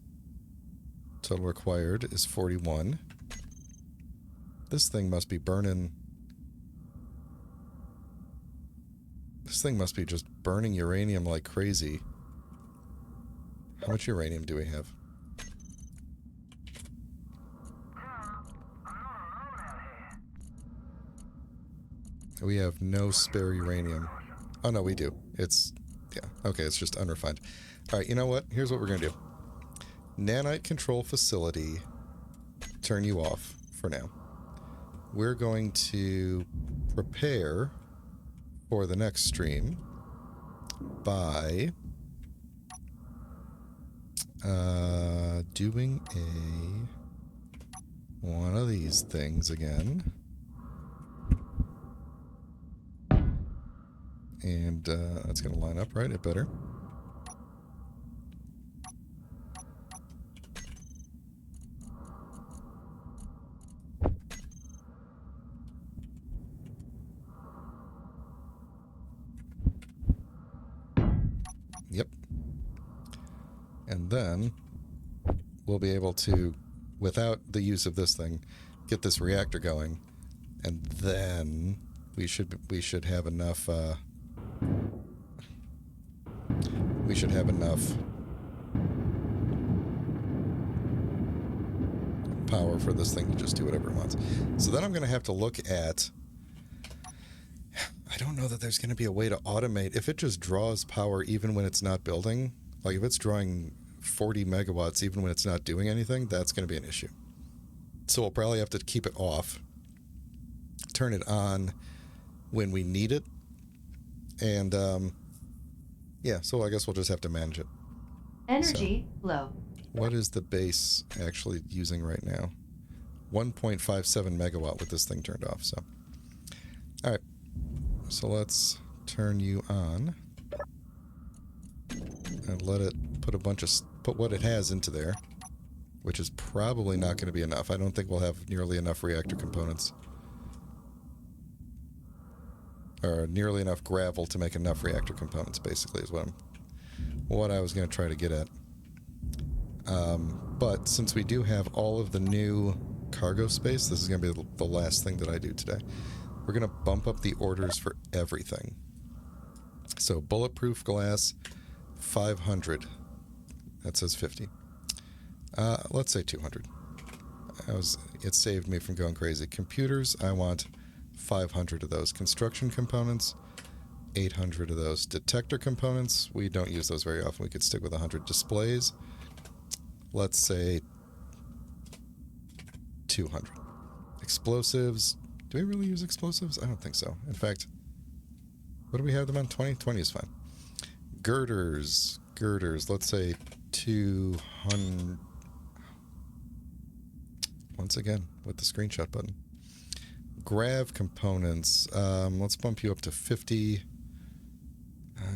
Total required is 41. This thing must be burning... This thing must be just burning uranium like crazy. How much uranium do we have? We have no spare uranium. Oh, no, we do. It's... Yeah, okay, it's just unrefined. Alright, you know what? Here's what we're going to do. Nanite Control Facility, turn you off for now. We're going to prepare for the next stream by doing one of these things again. And that's going to line up, right? It better. Yep. And then we'll be able to, without the use of this thing, get this reactor going, and then we should have enough. We should have enough power for this thing to just do whatever it wants. So then I'm going to have to look at... I don't know that there's going to be a way to automate. If it just draws power even when it's not building, like if it's drawing 40 megawatts even when it's not doing anything, that's going to be an issue. So we'll probably have to keep it off, turn it on when we need it, and yeah, so I guess we'll just have to manage it. Energy low. What is the base actually using right now? 1.57 megawatt with this thing turned off. So, all right. So let's turn you on and let it put what it has into there, which is probably not going to be enough. I don't think we'll have nearly enough reactor components, or nearly enough gravel to make enough reactor components, basically, is what I was going to try to get at. But since we do have all of the new cargo space, this is going to be the last thing that I do today. We're going to bump up the orders for everything. So bulletproof glass, 500. That says 50. Let's say 200. It saved me from going crazy. Computers, I want 500 of those. Construction components, 800 of those. Detector components, we don't use those very often. We could stick with 100. Displays, let's say 200. Explosives, do we really use explosives? I don't think so. In fact, what do we have them on? 20? 20 is fine. Girders, let's say 200. Once again, with the screenshot button. Grav components, let's bump you up to 50.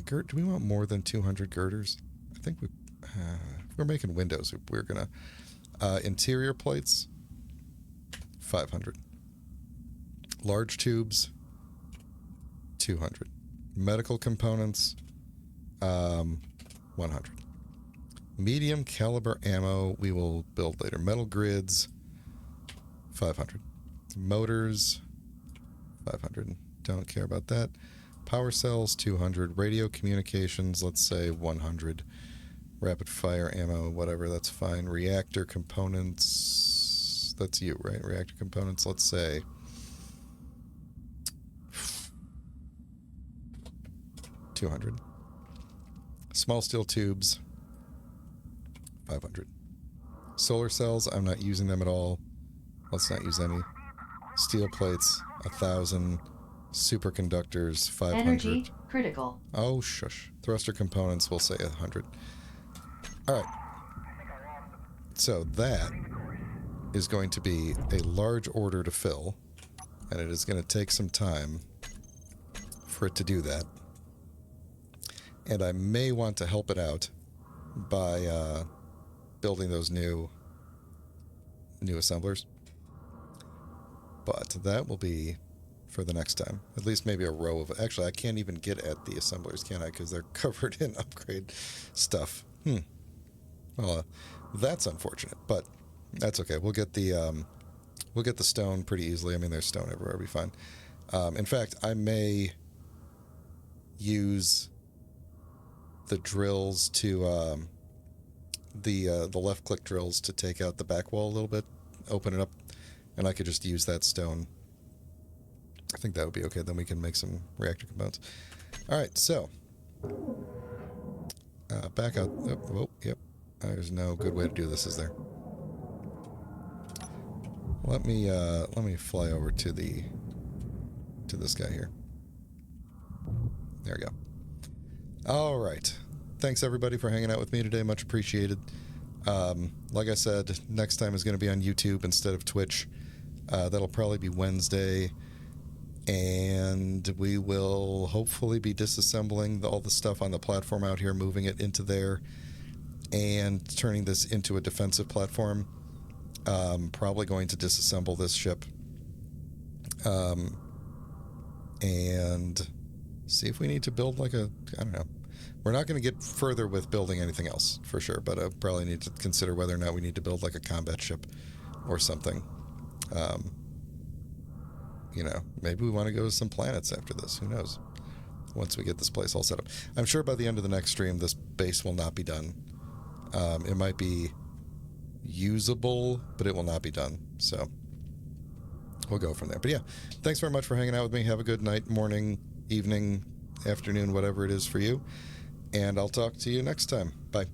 Do we want more than 200 girders? I think we're making windows. We're gonna interior plates, 500. Large tubes, 200. Medical components, 100. Medium caliber ammo we will build later. Metal grids, 500. Motors, 500. Don't care about that. Power cells, 200. Radio communications, let's say 100. Rapid fire ammo, whatever, that's fine. Reactor components, that's you, right? Reactor components, let's say 200. Small steel tubes, 500. Solar cells, I'm not using them at all. Let's not use any. Steel plates, 1,000. Superconductors, 500. Energy critical. Oh, shush. Thruster components, we'll say 100. All right. So that is going to be a large order to fill, and it is going to take some time for it to do that. And I may want to help it out by building those new assemblers. But that will be for the next time. At least maybe a row of... Actually, I can't even get at the assemblers, can I? Because they're covered in upgrade stuff. Well, that's unfortunate, but that's okay. We'll get the stone pretty easily. I mean, there's stone everywhere. It'll be fine. In fact, I may use the drills to... the left-click drills to take out the back wall a little bit, open it up, and I could just use that stone. I think that would be okay. Then we can make some reactor components. All right, so back out. Oh, yep. There's no good way to do this, is there? Let me fly over to this guy here. There we go. All right. Thanks everybody for hanging out with me today. Much appreciated. Like I said, next time is going to be on YouTube instead of Twitch. That'll probably be Wednesday. And we will hopefully be disassembling all the stuff on the platform out here, moving it into there, and turning this into a defensive platform. Probably going to disassemble this ship. And see if we need to build like a... I don't know. We're not going to get further with building anything else, for sure, but I probably need to consider whether or not we need to build like a combat ship or something. You know, maybe we want to go to some planets after this. Who knows? Once we get this place all set up. I'm sure by the end of the next stream, this base will not be done. It might be usable, but it will not be done. So we'll go from there. But yeah, thanks very much for hanging out with me. Have a good night, morning, evening, afternoon, whatever it is for you. And I'll talk to you next time. Bye.